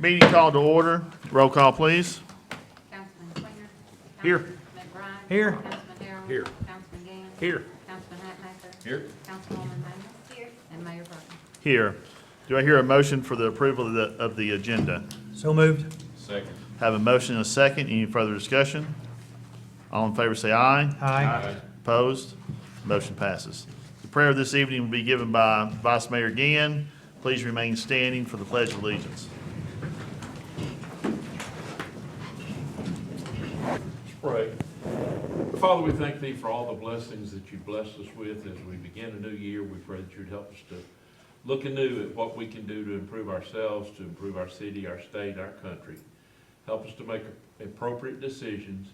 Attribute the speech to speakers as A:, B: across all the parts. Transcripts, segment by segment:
A: Meeting called to order. Roll call, please.
B: Councilman Swinger.
A: Here.
B: Councilman McBride.
C: Here.
B: Councilman Harrell.
A: Here.
B: Councilman Gann.
A: Here.
B: Councilman Hatmaker.
A: Here.
B: Councilwoman Manis. Here. And Mayor Burton.
A: Here. Do I hear a motion for the approval of the agenda?
C: So moved.
D: Second.
A: Have a motion and a second. Any further discussion? All in favor say aye.
C: Aye.
A: Opposed? Motion passes. The prayer this evening will be given by Vice Mayor Gann. Please remain standing for the Pledge of Allegiance.
D: Let's pray. Father, we thank thee for all the blessings that you blessed us with as we begin a new year. We pray that you'd help us to look anew at what we can do to improve ourselves, to improve our city, our state, our country. Help us to make appropriate decisions,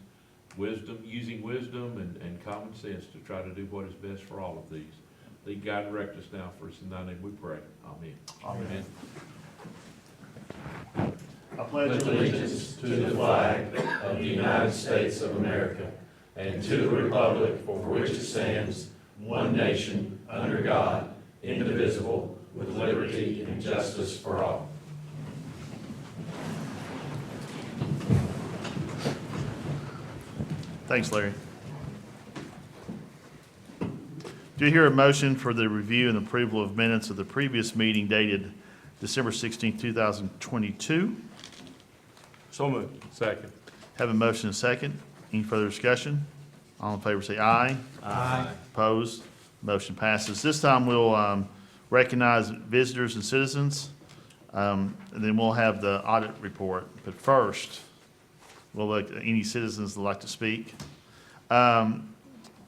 D: using wisdom and common sense to try to do what is best for all of these. Lead, guide, and direct us now, for it's in thy name we pray. Amen.
A: Amen. I
E: pledge allegiance to the flag of the United States of America and to the republic for which it stands, one nation, under God, indivisible, with liberty and justice for all.
A: Thanks, Larry. Do you hear a motion for the review and approval of minutes of the previous meeting dated December 16, 2022?
D: So moved. Second.
A: Have a motion and a second. Any further discussion? All in favor say aye.
C: Aye.
A: Opposed? Motion passes. This time we'll recognize visitors and citizens, and then we'll have the audit report. But first, we'll look at any citizens that like to speak.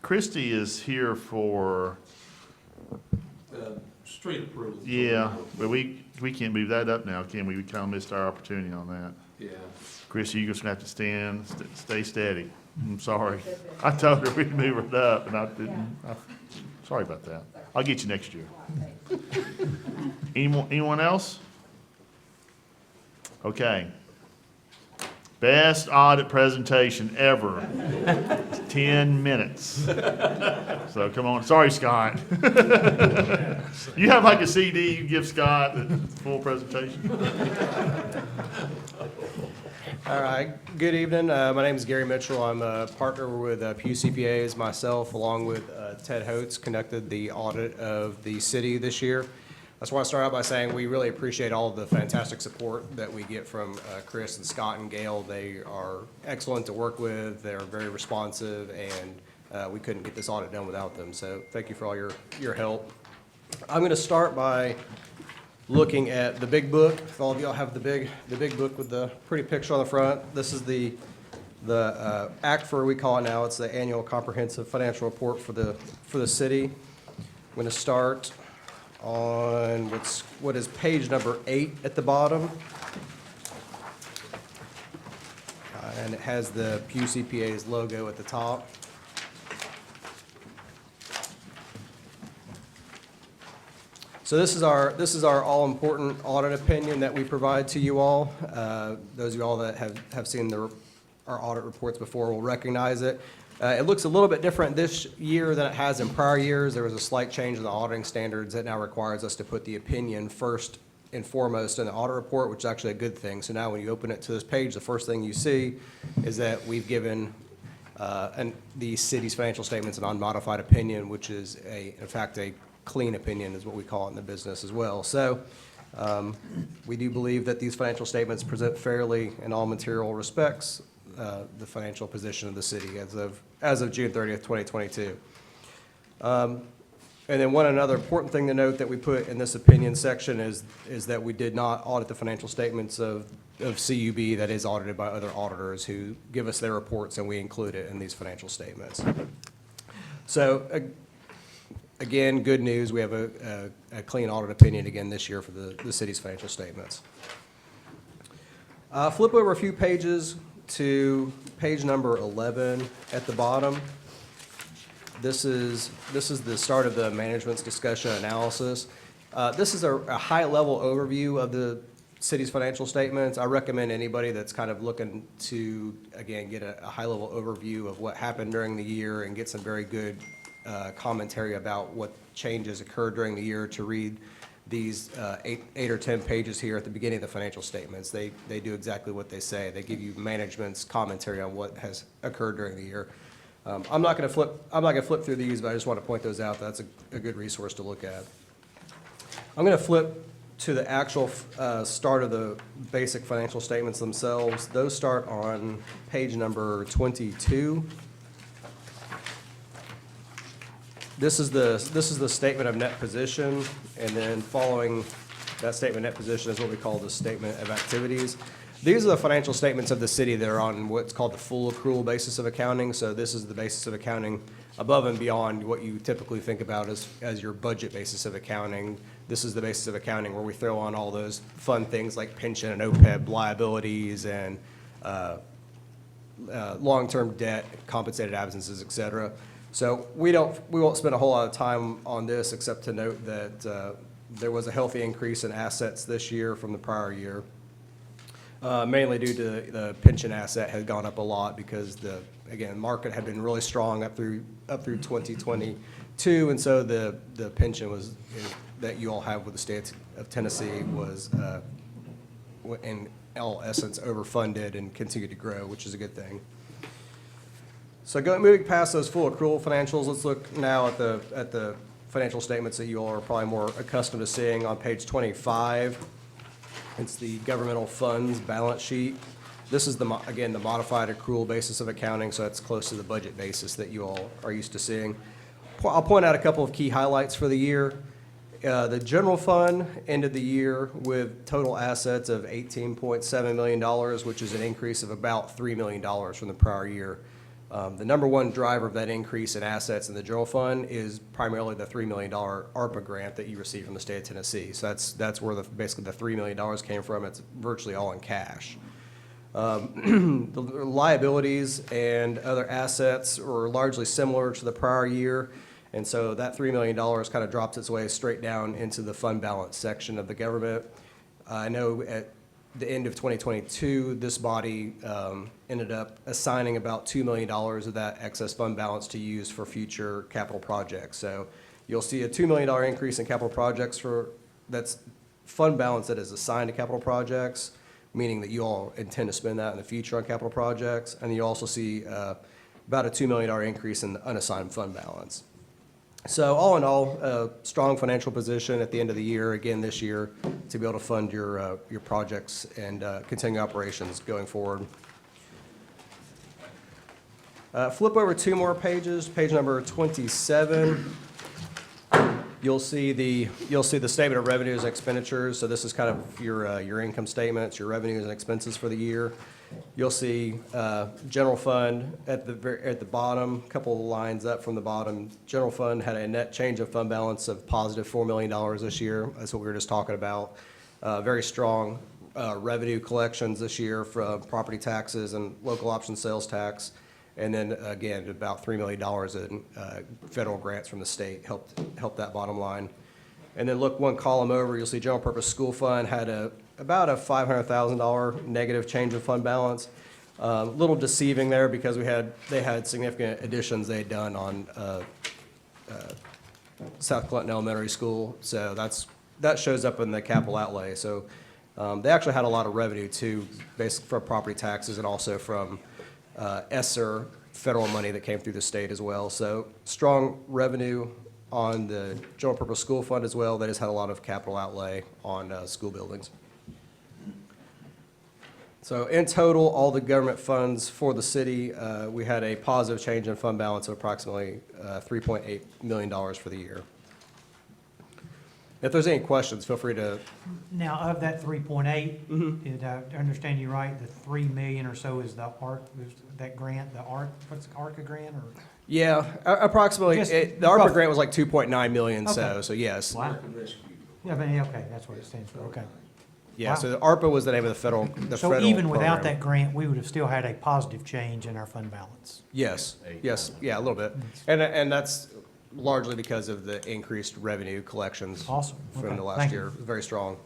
A: Christie is here for,
F: Street approval.
A: yeah, but we can't move that up now, can we? We kind of missed our opportunity on that.
F: Yeah.
A: Christie, you're just gonna have to stay steady. I'm sorry. I told her we'd move it up, and I didn't. Sorry about that. I'll get you next year. Anyone else? Okay. Best audit presentation ever. 10 minutes. So come on. Sorry, Scott. You have like a CD you give Scott, the full presentation?
G: All right, good evening. My name is Gary Mitchell. I'm a partner with Pew CPAs. Myself, along with Ted Holtz, conducted the audit of the city this year. I just want to start out by saying we really appreciate all of the fantastic support that we get from Chris and Scott and Gail. They are excellent to work with. They're very responsive, and we couldn't get this audit done without them. So thank you for all your help. I'm going to start by looking at the big book. If all of y'all have the big book with the pretty picture on the front. This is the ACFR, we call it now. It's the Annual Comprehensive Financial Report for the city. I'm going to start on what is page number 8 at the bottom. And it has the Pew CPA's logo at the top. So this is our all-important audit opinion that we provide to you all. Those of you all that have seen our audit reports before will recognize it. It looks a little bit different this year than it has in prior years. There was a slight change in the auditing standards that now requires us to put the opinion first and foremost in the audit report, which is actually a good thing. So now when you open it to this page, the first thing you see is that we've given the city's financial statements an unmodified opinion, which is in fact a clean opinion is what we call it in the business as well. So we do believe that these financial statements present fairly in all material respects the financial position of the city as of June 30th, 2022. And then another important thing to note that we put in this opinion section is that we did not audit the financial statements of CUB that is audited by other auditors who give us their reports, and we include it in these financial statements. So again, good news, we have a clean audit opinion again this year for the city's financial statements. Flip over a few pages to page number 11 at the bottom. This is the start of the management's discussion analysis. This is a high-level overview of the city's financial statements. I recommend anybody that's kind of looking to, again, get a high-level overview of what happened during the year and get some very good commentary about what changes occurred during the year to read these eight or 10 pages here at the beginning of the financial statements. They do exactly what they say. They give you management's commentary on what has occurred during the year. I'm not going to flip through these, but I just want to point those out. That's a good resource to look at. I'm going to flip to the actual start of the basic financial statements themselves. Those start on page number 22. This is the statement of net position, and then following that statement of net position is what we call the statement of activities. These are the financial statements of the city that are on what's called the full accrual basis of accounting. So this is the basis of accounting above and beyond what you typically think about as your budget basis of accounting. This is the basis of accounting where we throw on all those fun things like pension and OPEB liabilities and long-term debt, compensated absences, et cetera. So we won't spend a whole lot of time on this except to note that there was a healthy increase in assets this year from the prior year, mainly due to the pension asset had gone up a lot because again, market had been really strong up through 2022, and so the pension that you all have with the state of Tennessee was in all essence overfunded and continued to grow, which is a good thing. So moving past those full accrual financials, let's look now at the financial statements that you all are probably more accustomed to seeing on page 25. It's the governmental funds balance sheet. This is again, the modified accrual basis of accounting, so that's close to the budget basis that you all are used to seeing. I'll point out a couple of key highlights for the year. The general fund ended the year with total assets of $18.7 million, which is an increase of about $3 million from the prior year. The number one driver of that increase in assets in the general fund is primarily the $3 million ARPA grant that you received from the state of Tennessee. So that's where basically the $3 million came from. It's virtually all in cash. The liabilities and other assets were largely similar to the prior year, and so that $3 million kind of drops its way straight down into the fund balance section of the government. I know at the end of 2022, this body ended up assigning about $2 million of that excess fund balance to use for future capital projects. So you'll see a $2 million increase in capital projects that's fund balance that is assigned to capital projects, meaning that you all intend to spend that in the future on capital projects. And you also see about a $2 million increase in the unassigned fund balance. So all in all, a strong financial position at the end of the year, again this year, to be able to fund your projects and continue operations going forward. Flip over two more pages, page number 27. You'll see the statement of revenues and expenditures. So this is kind of your income statements, your revenues and expenses for the year. You'll see general fund at the bottom, a couple of lines up from the bottom. General fund had a net change of fund balance of positive $4 million this year. That's what we were just talking about. Very strong revenue collections this year from property taxes and local option sales tax. And then again, about $3 million in federal grants from the state helped that bottom line. And then look one column over, you'll see general purpose school fund had about a $500,000 negative change of fund balance. A little deceiving there because they had significant additions they had done on South Clinton Elementary School. So that shows up in the capital outlay. So they actually had a lot of revenue too, basically from property taxes and also from ESSER federal money that came through the state as well. So strong revenue on the general purpose school fund as well. That has had a lot of capital outlay on school buildings. So in total, all the government funds for the city, we had a positive change in fund balance of approximately $3.8 million for the year. If there's any questions, feel free to.
C: Now, of that 3.8, did I understand you right, the 3 million or so is the that grant, what's the ARCA grant or?
G: Yeah, approximately.
C: Just
G: The ARPA
C: rough.
G: grant was like 2.9 million,
C: Okay.
G: so yes.
C: Wow. Yeah, but, okay, that's what it stands for, okay.
G: Yeah,
C: Wow.
G: so the ARPA was the name of the federal
C: So even without
G: program.
C: that grant, we would have still had a positive change in our fund balance.
G: Yes, yeah, a little bit. And that's largely because of the increased revenue collections.
C: Awesome.
G: From
C: Okay,
G: the last
C: thank
G: year,
C: you.
G: very strong.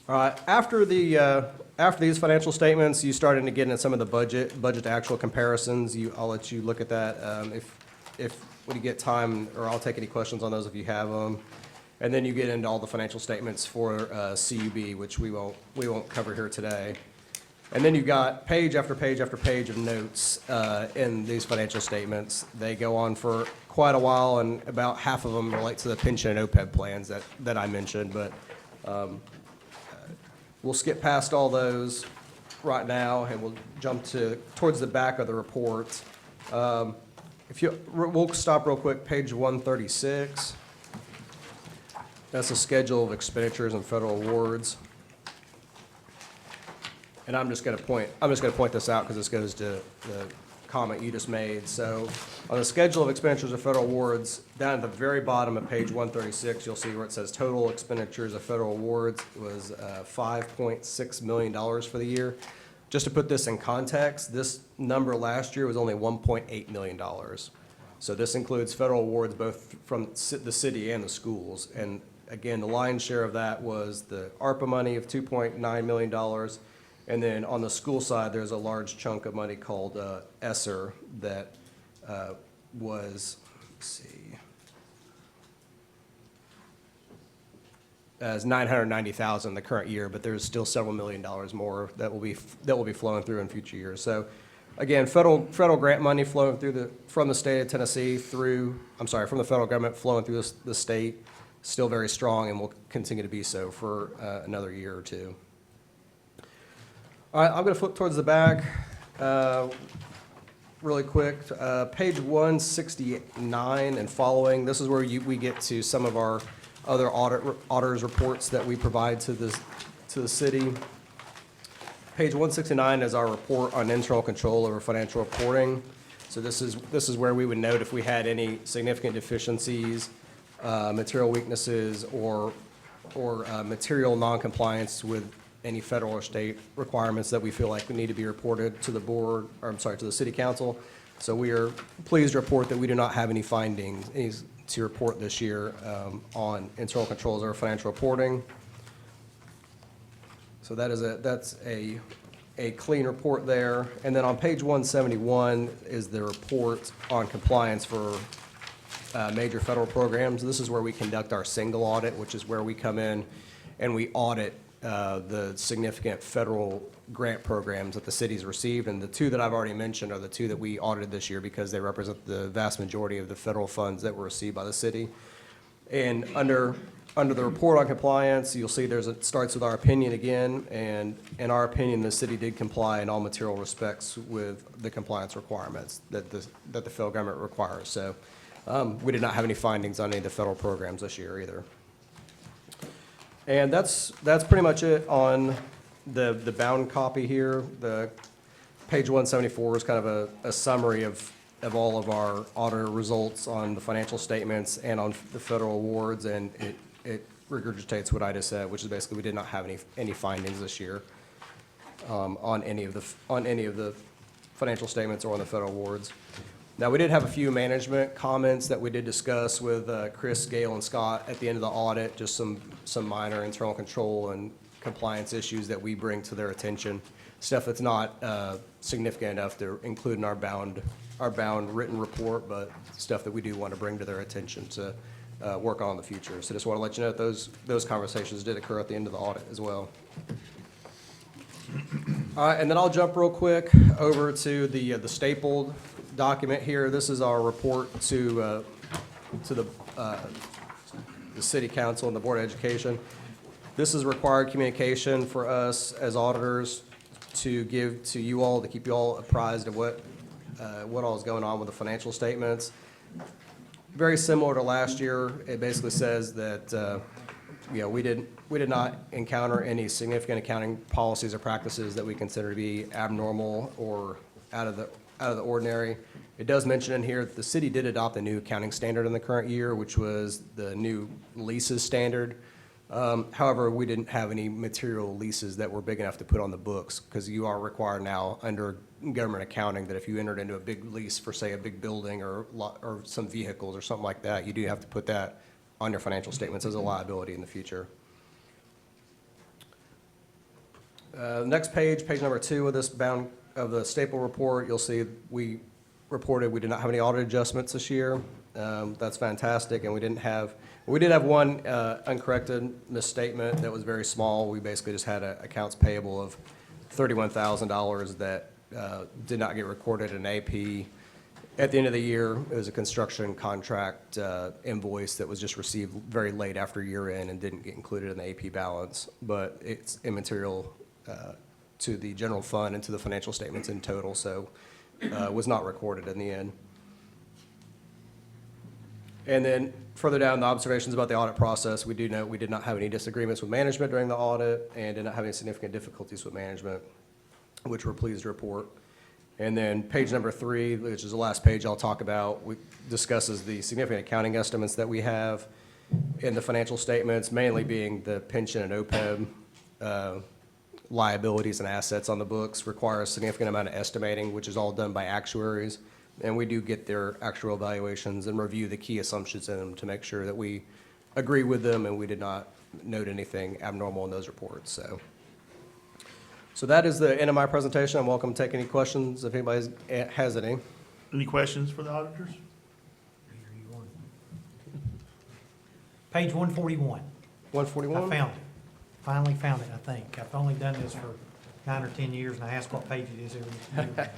G: All right, after these financial statements, you started to get into some of the budget to actual comparisons. I'll let you look at that if when you get time, or I'll take any questions on those if you have them. And then you get into all the financial statements for CUB, which we won't cover here today. And then you've got page after page after page of notes in these financial statements. They go on for quite a while, and about half of them relate to the pension and OPEB plans that I mentioned, but we'll skip past all those right now, and we'll jump towards the back of the report. We'll stop real quick, page 136. That's a schedule of expenditures and federal awards. And I'm just gonna point this out because this goes to the comment you just made. So on the schedule of expenditures of federal awards, down at the very bottom of page 136, you'll see where it says total expenditures of federal awards was $5.6 million for the year. Just to put this in context, this number last year was only $1.8 million. So this includes federal awards both from the city and the schools. And again, the lion's share of that was the ARPA money of $2.9 million. And then on the school side, there's a large chunk of money called ESSER that was, let's see, as $990,000 the current year, but there's still several $1 million more that will be flowing through in future years. So again, federal grant money flowing through from the state of Tennessee from the federal government flowing through the state, still very strong and will continue to be so for another year or two. All right, I'm going to flip towards the back really quick. Page 169 and following, this is where we get to some of our other auditors' reports that we provide to the city. Page 169 is our report on internal control over financial reporting. So this is where we would note if we had any significant deficiencies, material weaknesses, or material noncompliance with any federal or state requirements that we feel like we need to be reported to the board, to the city council. So we are pleased to report that we do not have any findings to report this year on internal controls or financial reporting. So that's a clean report there. And then on page 171 is the report on compliance for major federal programs. This is where we conduct our single audit, which is where we come in and we audit the significant federal grant programs that the city's received. And the two that I've already mentioned are the two that we audited this year because they represent the vast majority of the federal funds that were received by the city. And under the report on compliance, you'll see it starts with our opinion again. And in our opinion, the city did comply in all material respects with the compliance requirements that the federal government requires. So we did not have any findings on any of the federal programs this year either. And that's pretty much it on the bound copy here. The page 174 is kind of a summary of all of our auditor results on the financial statements and on the federal awards, and it regurgitates what I just said, which is basically we did not have any findings this year on any of the financial statements or on the federal awards. Now, we did have a few management comments that we did discuss with Chris, Gail, and Scott at the end of the audit, just some minor internal control and compliance issues that we bring to their attention, stuff that's not significant enough to include in our bound written report, but stuff that we do want to bring to their attention to work on in the future. So just want to let you know that those conversations did occur at the end of the audit as well. All right, and then I'll jump real quick over to the stapled document here. This is our report to the city council and the board of education. This is required communication for us as auditors to give to you all, to keep you all apprised of what all is going on with the financial statements. Very similar to last year. It basically says that we did not encounter any significant accounting policies or practices that we consider to be abnormal or out of the ordinary. It does mention in here that the city did adopt a new accounting standard in the current year, which was the new leases standard. However, we didn't have any material leases that were big enough to put on the books, because you are required now under government accounting that if you entered into a big lease for, say, a big building or some vehicles or something like that, you do have to put that on your financial statements as a liability in the future. Next page, page number 2 of this of the staple report, you'll see we reported we did not have any audit adjustments this year. That's fantastic, and we didn't have We did have one uncorrected misstatement that was very small. We basically just had a accounts payable of $31,000 that did not get recorded in AP. At the end of the year, it was a construction contract invoice that was just received very late after year end and didn't get included in the AP balance, but it's immaterial to the general fund and to the financial statements in total, so was not recorded in the end. And then further down, the observations about the audit process, we do note we did not have any disagreements with management during the audit and did not have any significant difficulties with management, which we're pleased to report. And then page number 3, which is the last page I'll talk about, discusses the significant accounting estimates that we have in the financial statements, mainly being the pension and OPEB liabilities and assets on the books require a significant amount of estimating, which is all done by actuaries. And we do get their actual evaluations and review the key assumptions in them to make sure that we agree with them and we did not note anything abnormal in those reports, So that is the end of my presentation. I'm welcome to take any questions if anybody has any.
A: Any questions for the auditors?
C: Page 141.
G: 141?
C: I found it. Finally found it, I think. I've only done this for 9 or 10 years, and I ask what page it is every year.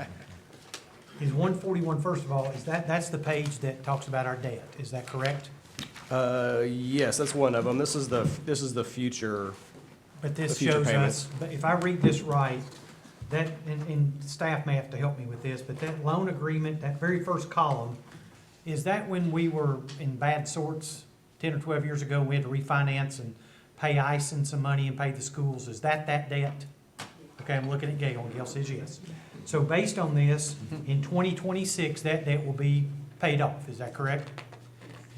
C: Is 141, first of all, that's the page that talks about our debt, is that correct?
G: Yes, that's one of them. This is the future.
C: But this
G: The future
C: shows
G: payments.
C: us, but if I read this right, that, and staff may have to help me with this, but that loan agreement, that very first column, is that when we were in bad sorts 10 or 12 years ago, we had to refinance and pay ICE and some money and pay the schools? Is that debt? Okay, I'm looking at Gail, and Gail says yes. So based on this, in 2026, that debt will be paid off, is that correct?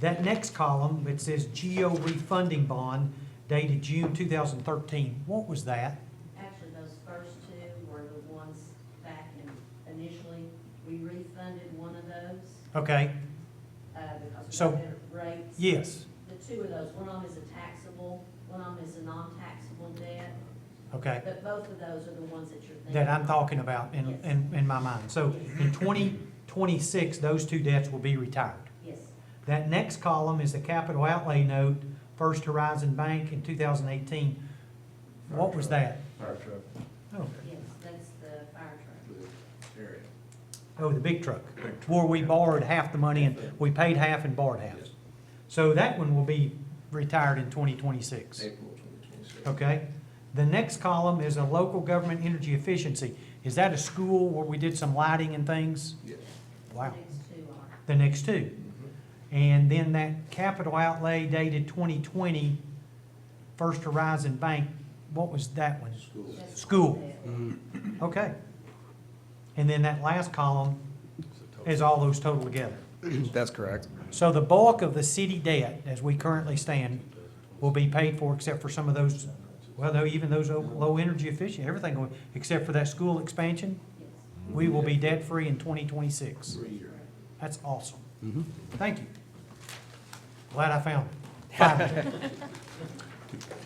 C: That next column, it says GO refunding bond dated June 2013, what was that?
F: Actually, those first two were the ones back in, initially, we refunded one of those,
C: Okay,
F: because
C: So-
F: of better rates.
C: yes,
F: The two of those, one of them is a taxable, one of them is a non-taxable debt,
C: okay.
F: but both of those are the ones that you're thinking.
C: That I'm talking about in my mind. So in 2026, those two debts will be retired.
F: Yes,
C: That next column is the capital outlay note, First Horizon Bank in 2018. What was that?
E: Fire truck.
C: Oh,
F: yes, that's the fire truck.
E: Area.
C: oh, the big truck, where we borrowed half the money and we paid half and borrowed half. So that one will be retired in 2026.
E: April 2026.
C: Okay? The next column is a local government energy efficiency. Is that a school where we did some lighting and things?
E: Yes.
C: Wow.
F: Next two are.
C: The next two. And then that capital outlay dated 2020, First Horizon Bank, what was that one?
E: School.
F: That's
C: School.
F: debt.
C: Okay. And then that last column is all those total together.
G: That's correct.
C: So the bulk of the city debt, as we currently stand, will be paid for except for some of those, well, though, even those low energy efficient, everything, except for that school expansion,
F: Yes.
C: we will be debt-free in 2026.
E: 3 year.
C: That's awesome. Thank you. Glad I found it. Finally.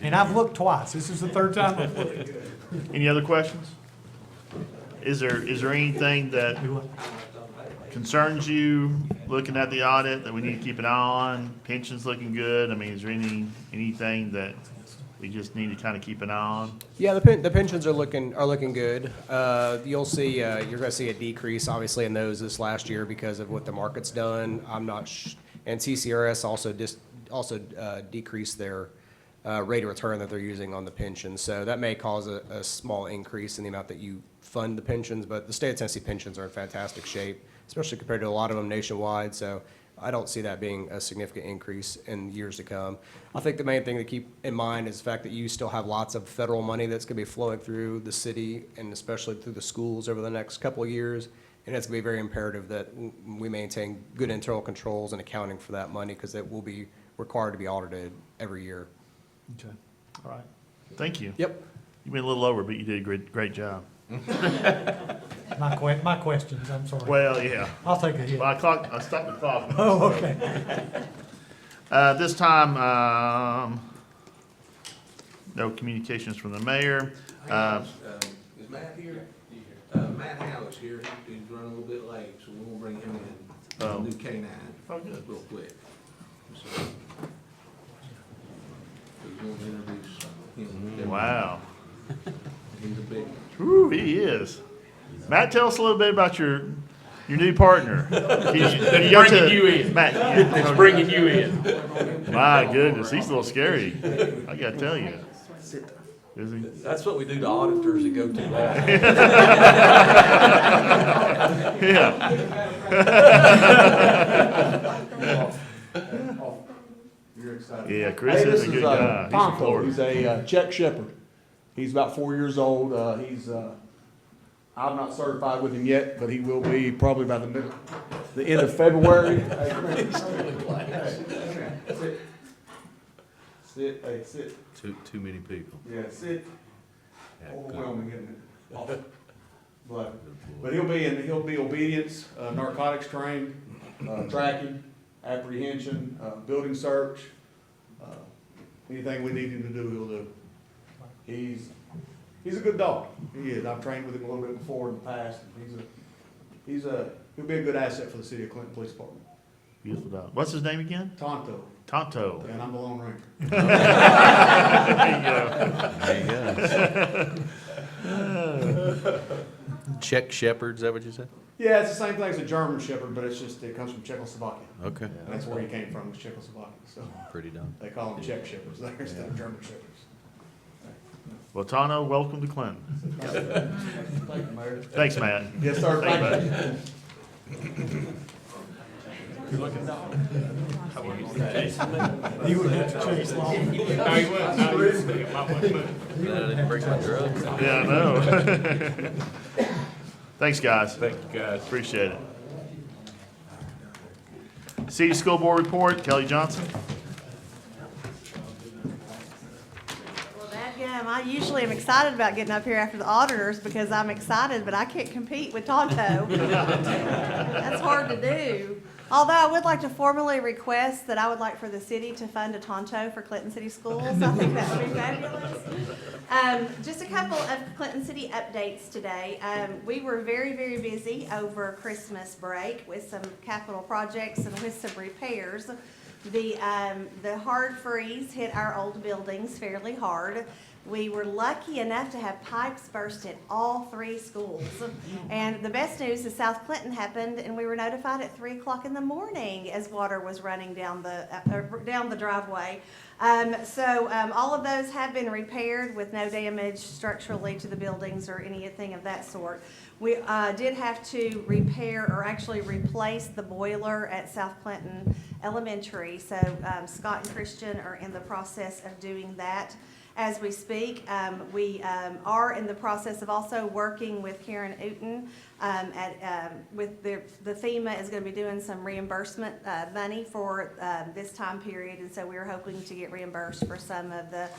C: And I've looked twice. This is the third time I've looked.
A: Any other questions? Is there anything that concerns you looking at the audit that we need to keep an eye on? Pensions looking good. I mean, is there anything that we just need to kind of keep an eye on?
G: Yeah, the pensions are looking good. You'll see, you're gonna see a decrease, obviously, in those this last year because of what the market's done. And TCRS also decreased their rate of return that they're using on the pensions. So that may cause a small increase in the amount that you fund the pensions, but the state of Tennessee pensions are in fantastic shape, especially compared to a lot of them nationwide. So I don't see that being a significant increase in years to come. I think the main thing to keep in mind is the fact that you still have lots of federal money that's going to be flowing through the city and especially through the schools over the next couple of years. And it's going to be very imperative that we maintain good internal controls and accounting for that money because it will be required to be audited every year.
A: Okay. All right. Thank you.
G: Yep.
A: You went a little over, but you did a great job.
C: My questions, I'm sorry.
A: Well, yeah.
C: I'll take a hit.
A: Well, I stopped the clock.
C: Oh, okay.
A: This time, no communications from the mayor.
H: Is Matt here? Matt Howe is here. He's running a little bit late, so we'll bring him in.
A: Oh.
H: New K-9.
A: Oh, good.
H: Real quick. So, going to introduce him.
A: Wow.
H: He's a big one.
A: Whew, he is. Matt, tell us a little bit about your new partner. Can you go
D: Bringing you in.
A: Matt,
D: It's bringing you in.
A: my goodness, he's a little scary. I gotta tell you. Is he?
E: That's what we do to auditors that go too loud.
A: Yeah.
I: You're excited.
A: Yeah, Chris
I: Hey,
A: is
I: this
A: a good guy. He's from
I: Tonto.
A: Florida.
I: He's a Czech Shepherd. He's about 4 years old. I'm not certified with him yet, but he will be probably by the end of February. Hey, come here. Sit. Sit. Hey, sit.
E: Too many people.
I: Yeah, sit.
E: Yeah, good.
I: Overwhelming, isn't it? Awful. But he'll be obedience, narcotics trained, tracking, apprehension, building search. Anything we need him to do, he'll do. He's a good dog. He is. I've trained with him a little bit before in the past. He'll be a good asset for the city of Clinton Police Department.
A: Beautiful dog. What's his name again?
I: Tonto,
A: Tonto.
I: and I'm the Lone Ranger.
A: There you go.
E: Czech Shepherd, is that what you said?
I: Yeah, it's the same thing as a German Shepherd, but it comes from Czechoslovakia.
E: Okay,
I: And that's where he came from, was Czechoslovakia. So
E: pretty done.
I: they call them Czech Shepherds there instead of German Shepherds.
A: Well, Tano, welcome to Clinton.
I: Thank you, Mayor.
A: Thanks, Matt.
I: Yes, sir.
A: Thank you,
I: Thank you.
C: You would have to chase law.
D: No, he wouldn't. No, he wouldn't. I wouldn't move.
E: I didn't bring my drugs.
A: Yeah, I know. Thanks, guys.
D: Thank you, guys.
A: Appreciate it. City School Board Report, Kelly Johnson.
J: Well, dadgum, I usually am excited about getting up here after the auditors because I'm excited, but I can't compete with Tonto. That's hard to do. Although I would like to formally request that I would like for the city to fund a Tonto for Clinton City Schools. I think that would be fabulous. Just a couple of Clinton City updates today. We were very, very busy over Christmas break with some capital projects and with some repairs. The hard freeze hit our old buildings fairly hard. We were lucky enough to have pipes burst at all 3 schools. And the best news is South Clinton happened, and we were notified at 3 o'clock in the morning as water was running down the driveway. All of those have been repaired with no damage structurally to the buildings or anything of that sort. We did have to repair or actually replace the boiler at South Clinton Elementary. So Scott and Christian are in the process of doing that. As we speak, we are in the process of also working with Karen Uten with the FEMA is going to be doing some reimbursement money for this time period, and so we're hoping to get reimbursed for some of the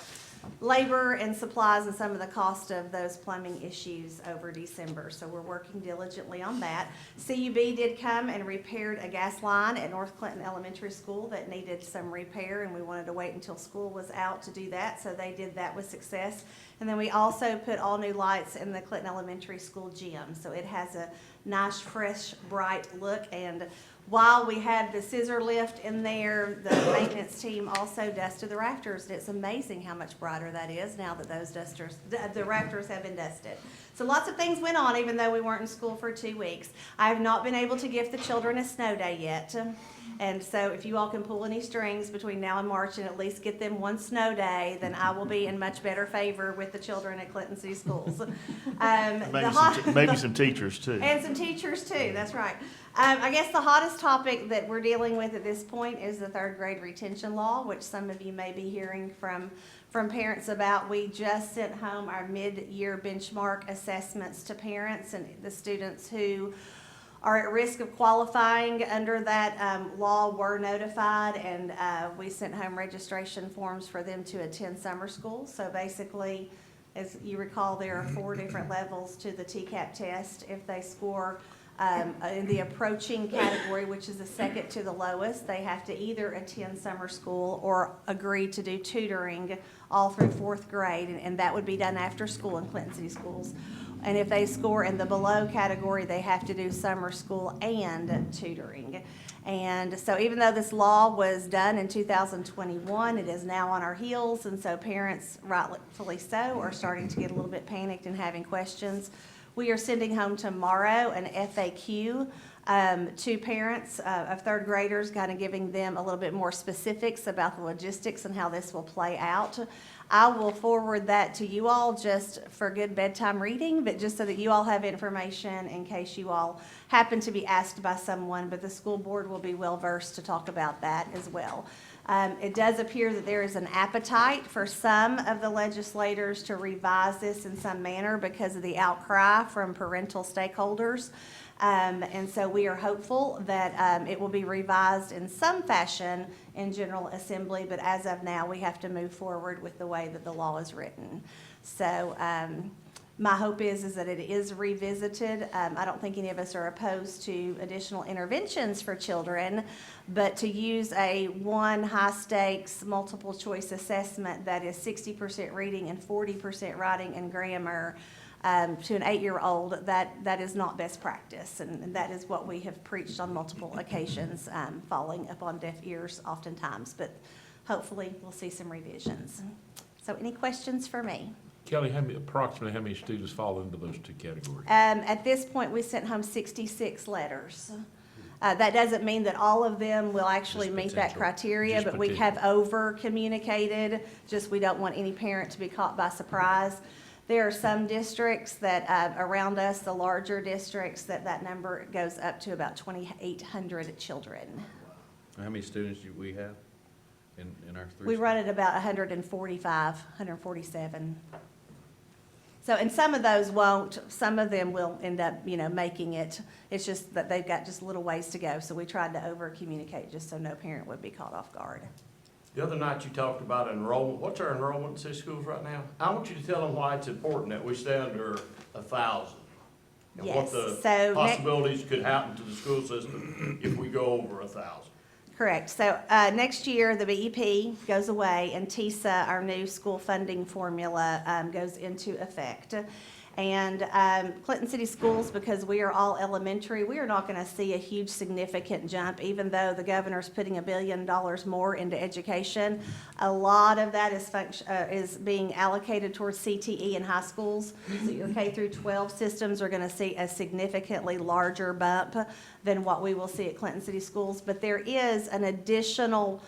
J: labor and supplies and some of the cost of those plumbing issues over December. So we're working diligently on that. CUB did come and repaired a gas line at North Clinton Elementary School that needed some repair, and we wanted to wait until school was out to do that, so they did that with success. And then we also put all new lights in the Clinton Elementary School gym, so it has a nice, fresh, bright look. And while we had the scissor lift in there, the maintenance team also dusted the rafters. It's amazing how much brighter that is now that those the rafters have been dusted. So lots of things went on even though we weren't in school for 2 weeks. I have not been able to gift the children a snow day yet. And so if you all can pull any strings between now and March and at least get them one snow day, then I will be in much better favor with the children at Clinton City Schools.
A: Maybe some teachers too.
J: And some teachers too, that's right. I guess the hottest topic that we're dealing with at this point is the 3rd grade retention law, which some of you may be hearing from parents about. We just sent home our mid-year benchmark assessments to parents, and the students who are at risk of qualifying under that law were notified, and we sent home registration forms for them to attend summer school. So basically, as you recall, there are 4 different levels to the TCAP test. If they score in the approaching category, which is the second to the lowest, they have to either attend summer school or agree to do tutoring all through 4th grade, and that would be done after school in Clinton City Schools. And if they score in the below category, they have to do summer school and tutoring. And so even though this law was done in 2021, it is now on our heels, and so parents, rightfully so, are starting to get a little bit panicked and having questions. We are sending home tomorrow an FAQ to parents of third graders, kind of giving them a little bit more specifics about the logistics and how this will play out. I will forward that to you all just for good bedtime reading, but just so that you all have information in case you all happen to be asked by someone, but the school board will be well versed to talk about that as well. It does appear that there is an appetite for some of the legislators to revise this in some manner because of the outcry from parental stakeholders. And so we are hopeful that it will be revised in some fashion in General Assembly, but as of now, we have to move forward with the way that the law is written. So my hope is that it is revisited. I don't think any of us are opposed to additional interventions for children, but to use a one high-stakes multiple choice assessment that is 60% reading and 40% writing and grammar to an 8-year-old, that is not best practice, and that is what we have preached on multiple occasions, falling upon deaf ears oftentimes, but hopefully we'll see some revisions. So any questions for me?
D: Kelly, approximately how many students fall into those two categories?
J: At this point, we sent home 66 letters. That doesn't mean that all of them will actually
D: Just
J: meet that
D: potential.
J: criteria,
D: Just
J: but we
D: potential.
J: have over-communicated, just we don't want any parent to be caught by surprise. There are some districts that, around us, the larger districts, that number goes up to about 2,800 children.
E: How many students do we have in our three?
J: We run at about 145, 147. So, and some of those won't, some of them will end up, making it. It's just that they've got just a little ways to go, so we tried to over-communicate just so no parent would be caught off guard.
K: The other night you talked about enrollment. What's our enrollment in city schools right now? I want you to tell them why it's important that we stay under 1,000. And what
J: Yes,
K: the
J: so
K: possibilities could happen to the school system if we go over 1,000.
J: Correct. So next year, the BEP goes away, and TISA, our new school funding formula, goes into effect. And Clinton City Schools, because we are all elementary, we are not going to see a huge significant jump, even though the governor's putting $1 billion more into education. A lot of that is being allocated towards CTE in high schools. So your K through 12 systems are going to see a significantly larger bump than what we will see at Clinton City Schools. But there is an additional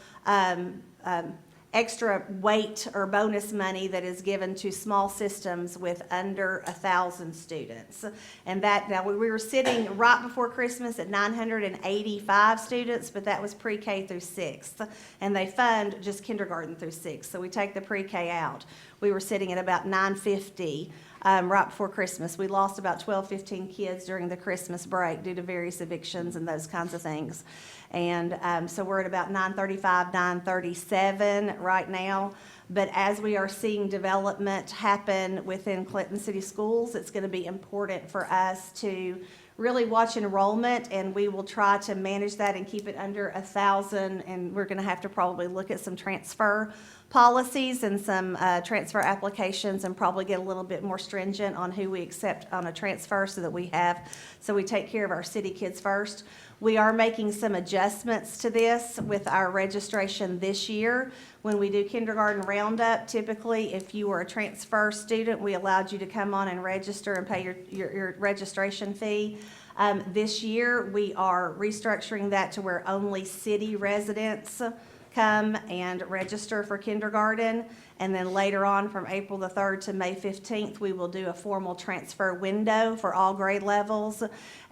J: extra weight or bonus money that is given to small systems with under 1,000 students. And that, now we were sitting right before Christmas at 985 students, but that was pre-K through 6th. And they fund just kindergarten through 6th, so we take the pre-K out. We were sitting at about 950 right before Christmas. We lost about 12, 15 kids during the Christmas break due to various evictions and those kinds of things. And so we're at about 935, 937 right now. But as we are seeing development happen within Clinton City Schools, it's going to be important for us to really watch enrollment, and we will try to manage that and keep it under 1,000. And we're going to have to probably look at some transfer policies and some transfer applications, and probably get a little bit more stringent on who we accept on a transfer so we take care of our city kids first. We are making some adjustments to this with our registration this year. When we do kindergarten roundup, typically if you were a transfer student, we allowed you to come on and register and pay your registration fee. This year, we are restructuring that to where only city residents come and register for kindergarten. And then later on, from April the 3rd to May 15th, we will do a formal transfer window for all grade levels.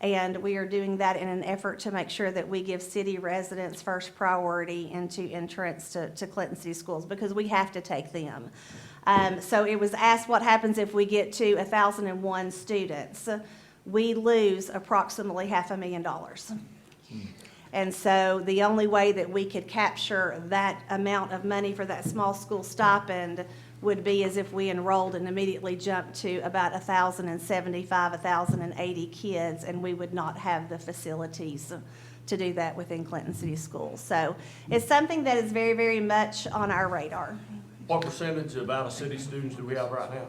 J: And we are doing that in an effort to make sure that we give city residents first priority into entrance to Clinton City Schools, because we have to take them. So it was asked what happens if we get to 1,001 students. We lose approximately $500,000. And so the only way that we could capture that amount of money for that small school stipend would be as if we enrolled and immediately jumped to about 1,075, 1,080 kids, and we would not have the facilities to do that within Clinton City Schools. So it's something that is very, very much on our radar.
K: What percentage of out-of-city students do we have right now?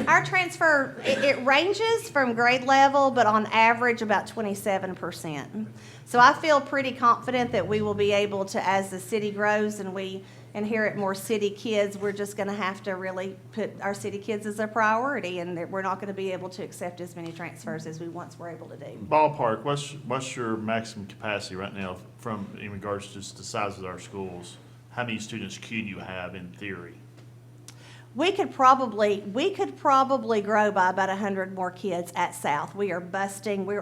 J: Our transfer, it ranges from grade level, but on average, about 27%. So I feel pretty confident that we will be able to, as the city grows and we inherit more city kids, we're just gonna have to really put our city kids as a priority, and that we're not gonna be able to accept as many transfers as we once were able to do.
A: Ballpark, what's your maximum capacity right now from, in regards to just the size of our schools? How many students could you have in theory?
J: We could probably grow by about 100 more kids at South. We are busting, we're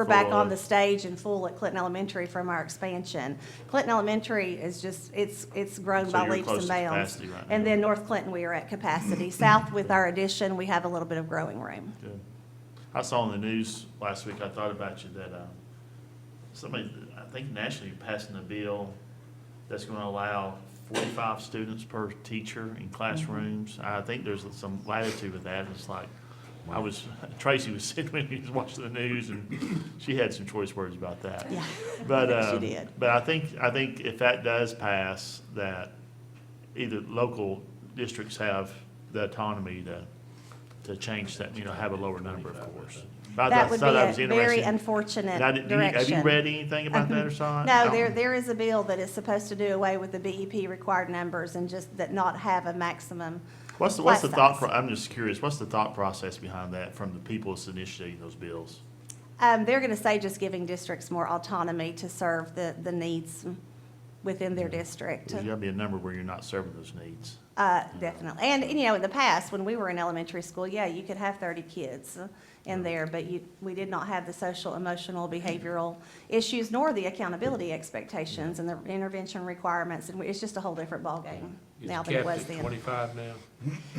J: back
A: Full.
J: on the stage and full at Clinton Elementary from our expansion. Clinton Elementary is just, it's grown
A: So
J: by
A: you're
J: leaps
A: close
J: and
A: to
J: bounds.
A: capacity right
J: And
A: now.
J: then North Clinton, we are at capacity. South, with our addition, we have a little bit of growing room.
A: Good. I saw in the news last week, I thought about you, that somebody, I think nationally, passing a bill that's going to allow 45 students per teacher in classrooms. I think there's some latitude with that. It's like, Tracy was sitting when he was watching the news, and she had some choice words about that.
J: Yeah,
A: But,
J: she did.
A: but I think if that does pass, that either local districts have the autonomy to change that, have a lower number, of course. But I
J: That would
A: thought that
J: be
A: was
J: a very
A: interesting.
J: unfortunate
A: Now, have
J: direction.
A: you read anything about that or something?
J: No, there is a bill that is supposed to do away with the BEP required numbers and just that not have a maximum.
A: What's the
J: class
A: thought,
J: size.
A: I'm just curious, what's the thought process behind that from the people that's initiating those bills?
J: They're gonna say just giving districts more autonomy to serve the needs within their district.
A: There's gotta be a number where you're not serving those needs.
J: Definitely. And, in the past, when we were in elementary school, yeah, you could have 30 kids in there, but we did not have the social, emotional, behavioral issues, nor the accountability expectations and the intervention requirements, and it's just a whole different ballgame now than it was then.
D: 25 now?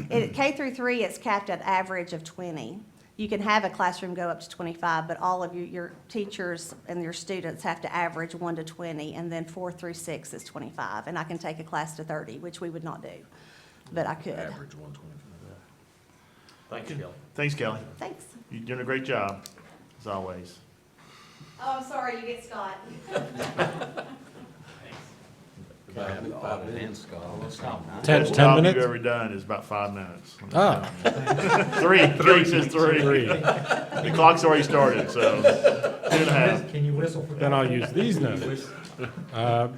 J: K through 3, it's capped at average of 20. You can have a classroom go up to 25, but all of your teachers and your students have to average 1 to 20, and then 4 through 6 is 25. And I can take a class to 30, which we would not do, but I could.
K: Average 125. Thank you, Kelly.
A: Thanks, Kelly.
J: Thanks.
A: You're doing a great job, as always.
J: Oh, I'm sorry, you get Scott.
A: Best job you've ever done is about 5 minutes.
L: Ah.
A: 3, Kelly says 3. The clock's already started, so 2.5.
C: Can you whistle for that?
L: Then I'll use these notes.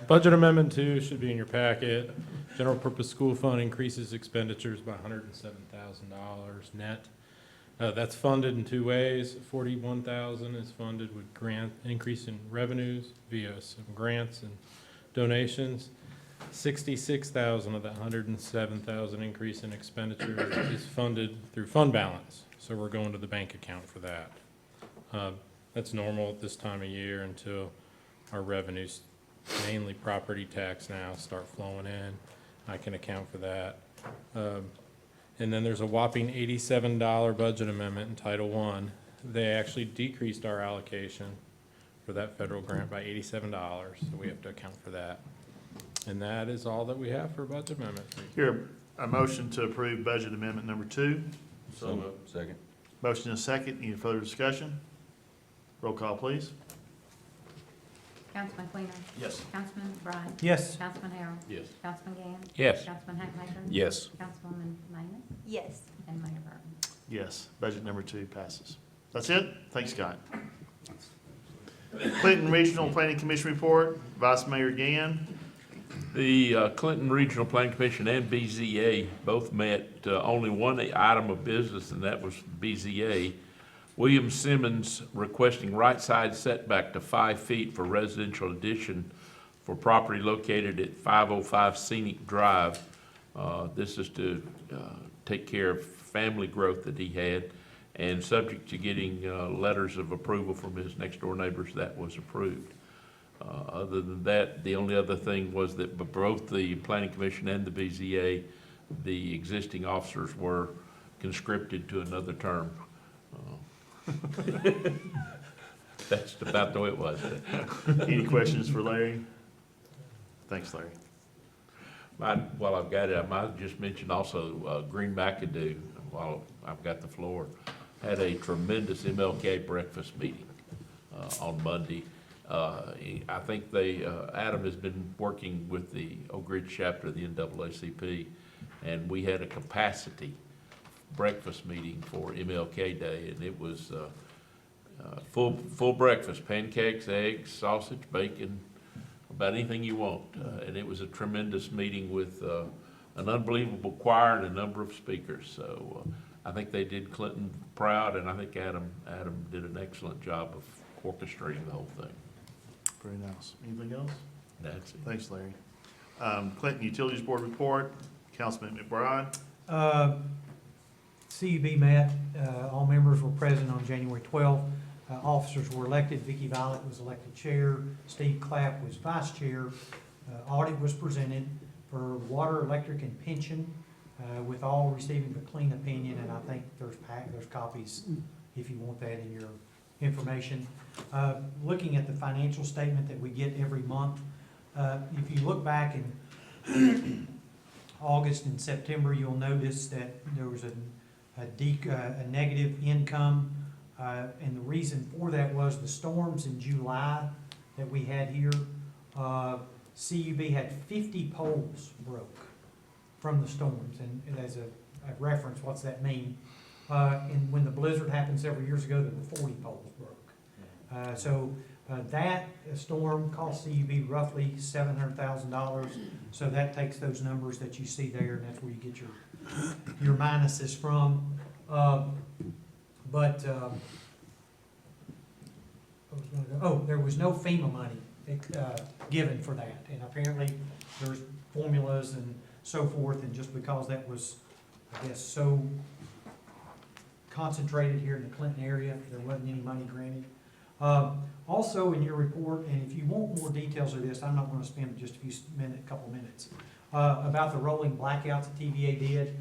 L: Budget Amendment 2 should be in your packet. General Purpose School Fund increases expenditures by $107,000 net. That's funded in 2 ways. $41,000 is funded with increase in revenues via some grants and donations. $66,000 of that $107,000 increase in expenditure is funded through fund balance. So we're going to the bank account for that. That's normal at this time of year until our revenues, mainly property tax now, start flowing in. I can account for that. And then there's a whopping $87 budget amendment in Title I. They actually decreased our allocation for that federal grant by $87, so we have to account for that. And that is all that we have for budget amendments.
A: Here, a motion to approve budget amendment number 2.
E: So moved. Second.
A: Motion and a second. Any further discussion? Roll call, please.
B: Councilman Quainer.
K: Yes.
B: Councilman Bryant.
C: Yes.
B: Councilman Harrell.
D: Yes.
B: Councilman Gann.
D: Yes.
B: Councilman Hatmaker.
E: Yes.
B: Councilwoman Manis.
J: Yes.
B: And Mayor Burton.
A: Yes, budget number 2 passes. That's it? Thanks, Scott. Clinton Regional Planning Commission report, Vice Mayor Gann.
D: The Clinton Regional Planning Commission and BZA both met only one item of business, and that was BZA. William Simmons requesting right side setback to 5 feet for residential addition for property located at 505 Scenic Drive. This is to take care of family growth that he had, and subject to getting letters of approval from his next door neighbors, that was approved. Other than that, the only other thing was that both the Planning Commission and the BZA, the existing officers were conscripted to another term. That's about the way it was.
A: Any questions for Larry? Thanks, Larry.
D: While I've got it, I might just mention also Green McAdoo, while I've got the floor, had a tremendous MLK breakfast meeting on Monday. I think Adam has been working with the Oak Ridge chapter of the NAACP And we had a capacity breakfast meeting for MLK Day, and it was full breakfast, pancakes, eggs, sausage, bacon, about anything you want. And it was a tremendous meeting with an unbelievable choir and a number of speakers. So I think they did Clinton proud, and I think Adam did an excellent job of orchestrating the whole thing.
A: Very nice. Anything else?
D: That's it.
A: Thanks, Larry. Clinton Utilities Board report, Councilman McBride.
C: CUB met, all members were present on January 12th. Officers were elected. Vicky Violet was elected chair. Steve Clapp was vice chair. Audit was presented for water, electric, and pension, with all receiving a clean opinion, and I think there's copies if you want that in your information. Looking at the financial statement that we get every month, if you look back in August and September, you'll notice that there was a negative income, and the reason for that was the storms in July that we had here. CUB had 50 poles broke from the storms, and as a reference, what's that mean? And when the blizzard happened several years ago, there were 40 poles broke. So that storm cost CUB roughly $700,000. So that takes those numbers that you see there, and that's where you get your minuses from. There was no FEMA money given for that, and apparently there's formulas and so forth, and just because that was, I guess, so concentrated here in the Clinton area, there wasn't any money granted. Also in your report, and if you want more details of this, I'm not gonna spend just a couple minutes, about the rolling blackouts that TVA did.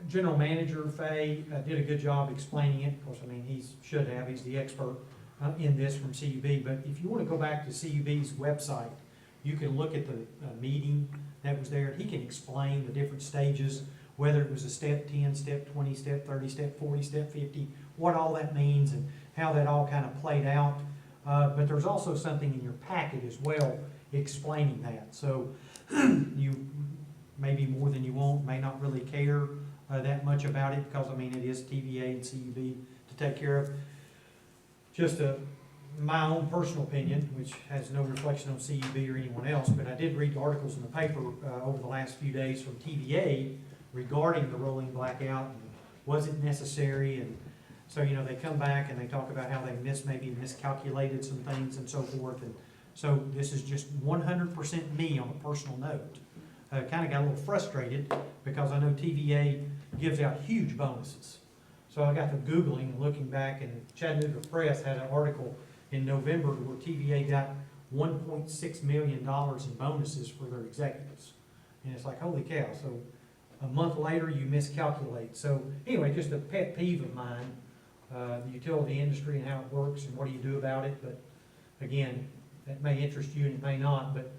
C: General Manager Fay did a good job explaining it. Of course, I mean, he's the expert in this from CUB, but if you wanna go back to CUB's website, you can look at the meeting that was there. He can explain the different stages, whether it was a step 10, step 20, step 30, step 40, step 50, what all that means and how that all kind of played out. But there's also something in your packet as well explaining that. So you, maybe more than you want, may not really care that much about it, because I mean, it is TVA and CUB to take care of. Just my own personal opinion, which has no reflection on CUB or anyone else, but I did read articles in the paper over the last few days from TVA regarding the rolling blackout, and was it necessary, and so, you know, they come back and they talk about how they maybe miscalculated some things and so forth, and so this is just 100% me on a personal note. Kind of got a little frustrated because I know TVA gives out huge bonuses. So I got to Googling and looking back, and Chattanooga Press had an article in November where TVA got $1.6 million in bonuses for their executives. And it's like, holy cow. So a month later, you miscalculate. So anyway, just a pet peeve of mine, the utility industry and how it works and what do you do about it. But again, that may interest you and it may not, but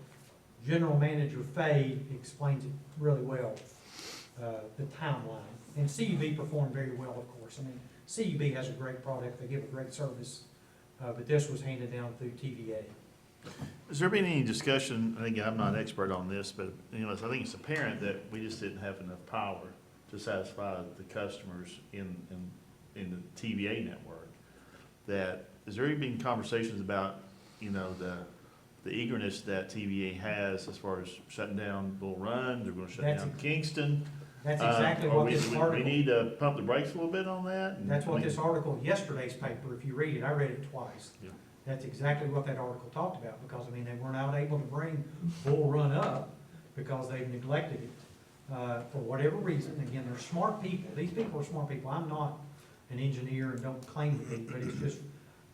C: General Manager Fay explains it really well, the timeline. And CUB performed very well, of course. I mean, CUB has a great product, they give a great service, but this was handed down through TVA.
A: Has there been any discussion, and again, I'm not an expert on this, but, you know, I think it's apparent that we just didn't have enough power to satisfy the customers in the TVA network. Has there been conversations about, you know, the eagerness that TVA has as far as shutting down Bull Run, they're gonna shut down Kingston?
C: That's exactly what this article.
A: We need to pump the brakes a little bit on that?
C: That's what this article, yesterday's paper, if you read it, I read it twice.
A: Yeah.
C: That's exactly what that article talked about, because, I mean, they were not able to bring Bull Run up because they've neglected it, for whatever reason. Again, they're smart people. These people are smart people. I'm not an engineer and don't claim to be, but it's just,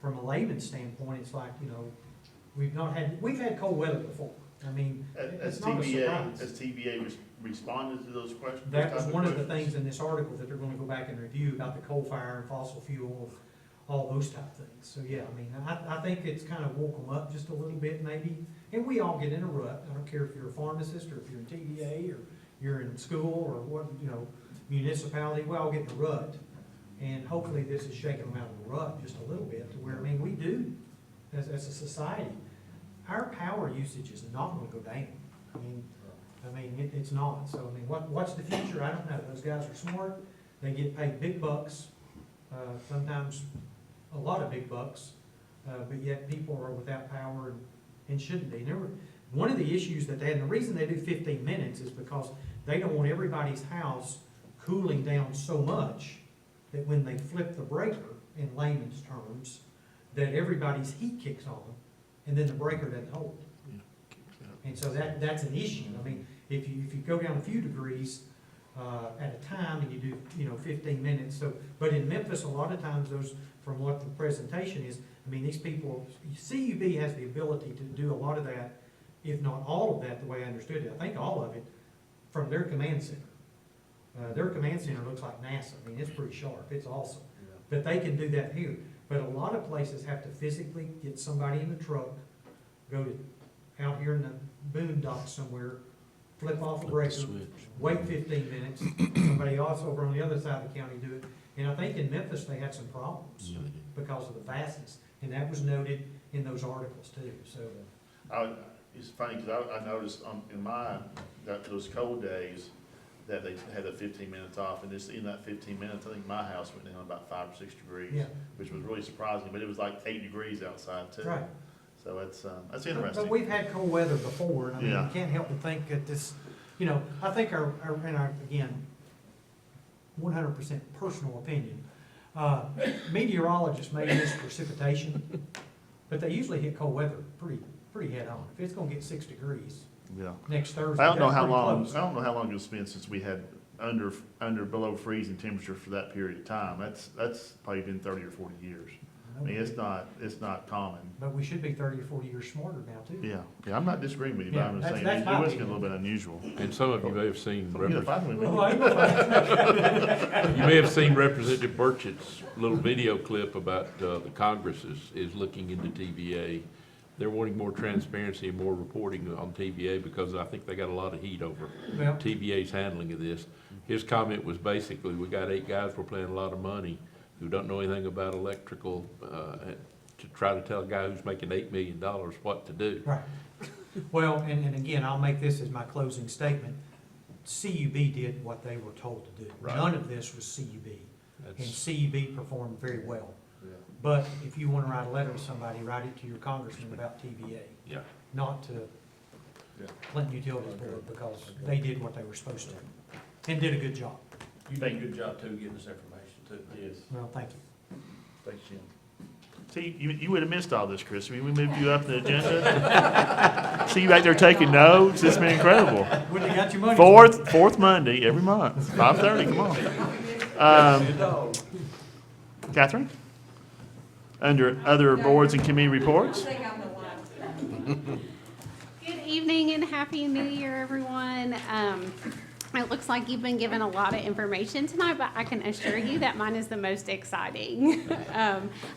C: from a layman's standpoint, it's like, you know, we've had cold weather before. I mean, it's not a surprise.
A: Has TVA responded to those questions?
C: That was one of the things in this article that they're gonna go back and review about the coal fire and fossil fuel, all those type of things. So, yeah, I mean, I think it's kind of woke them up just a little bit maybe. And we all get in a rut. I don't care if you're a pharmacist or if you're in TVA or you're in school or what, you know, municipality, we all get in a rut. And hopefully this is shaking them out of the rut just a little bit to where, I mean, we do, as a society, our power usage is not gonna go down. I mean, I mean, it's not. So, I mean, what's the future? I don't know. Those guys are smart. They get paid big bucks, sometimes a lot of big bucks, but yet people are without power and shouldn't be. One of the issues that they had, and the reason they do 15 minutes is because they don't want everybody's house cooling down so much that when they flip the breaker, in layman's terms, that everybody's heat kicks on and then the breaker doesn't hold. And so that's an issue. I mean, if you go down a few degrees at a time and you do, 15 minutes, but in Memphis, a lot of times those, from what the presentation is, I mean, these people, CUB has the ability to do a lot of that, if not all of that, the way I understood it. I think all of it from their command center. Their command center looks like NASA. I mean, it's pretty sharp. It's awesome. But they can do that here. But a lot of places have to physically get somebody in the truck, go to out here in the boondocks somewhere, flip off a breaker, wait 15 minutes. Somebody else over on the other side of the county do it. And I think in Memphis, they had some problems because of the vastness. And that was noted in those articles too, so.
A: It's funny, because I noticed in those cold days, that they had the 15 minutes off, and in that 15 minutes, I think my house went down about 5 or 6 degrees,
C: Yeah.
A: which was really surprising, but it was like 8 degrees outside too.
C: Right.
A: So that's
C: But
A: interesting.
C: we've had cold weather before, and I mean,
A: Yeah.
C: you can't help but think that this, I think again, 100% personal opinion, meteorologists may miss precipitation, but they usually hit cold weather pretty head on. If it's gonna get 6 degrees
A: Yeah.
C: next Thursday,
A: I don't know
C: that's
A: how
C: pretty
A: long,
C: close.
A: I don't know how long it's been since we had below freezing temperature for that period of time. That's probably been 30 or 40 years. I mean, it's not common.
C: But we should be 30 or 40 years smarter now, too.
A: Yeah, I'm not disagreeing with you, but
C: Yeah,
A: I'm just
C: that's-
A: saying,
C: that's
A: it
C: my
A: was a
C: opinion.
A: little bit unusual.
D: And some of you may have seen,
A: So, yeah, fight with me.
C: Well, I ain't gonna
D: you may have seen Representative Burchett's little video clip about the Congress is looking into TVA. They're wanting more transparency and more reporting on TVA because I think they got a lot of heat over
C: Well,
D: TVA's handling of this. His comment was basically, we got 8 guys, we're paying a lot of money, who don't know anything about electrical, to try to tell a guy who's making $8 million what to do.
C: right. Well, and again, I'll make this as my closing statement. CUB did what they were told to do.
D: Right.
C: None of this was CUB. And
D: That's,
C: CUB performed very well. But if you want to write a letter to somebody, write it to your congressman about TVA,
D: yeah.
C: not to Clinton Utilities Board, because they did what they were supposed to and did a good job.
K: You did a good job too, getting this information too. Yes.
C: Well, thank you.
A: Thanks, Jim. See, you would have missed all this, Chris. I mean, we moved you up the agenda. See you back there taking notes. It's been incredible.
C: Wouldn't have got your money.
A: Fourth Monday every month, 5:30, come on. Catherine? Under other boards and committee reports?
B: Good evening and Happy New Year, everyone. It looks like you've been given a lot of information tonight, but I can assure you that mine is the most exciting.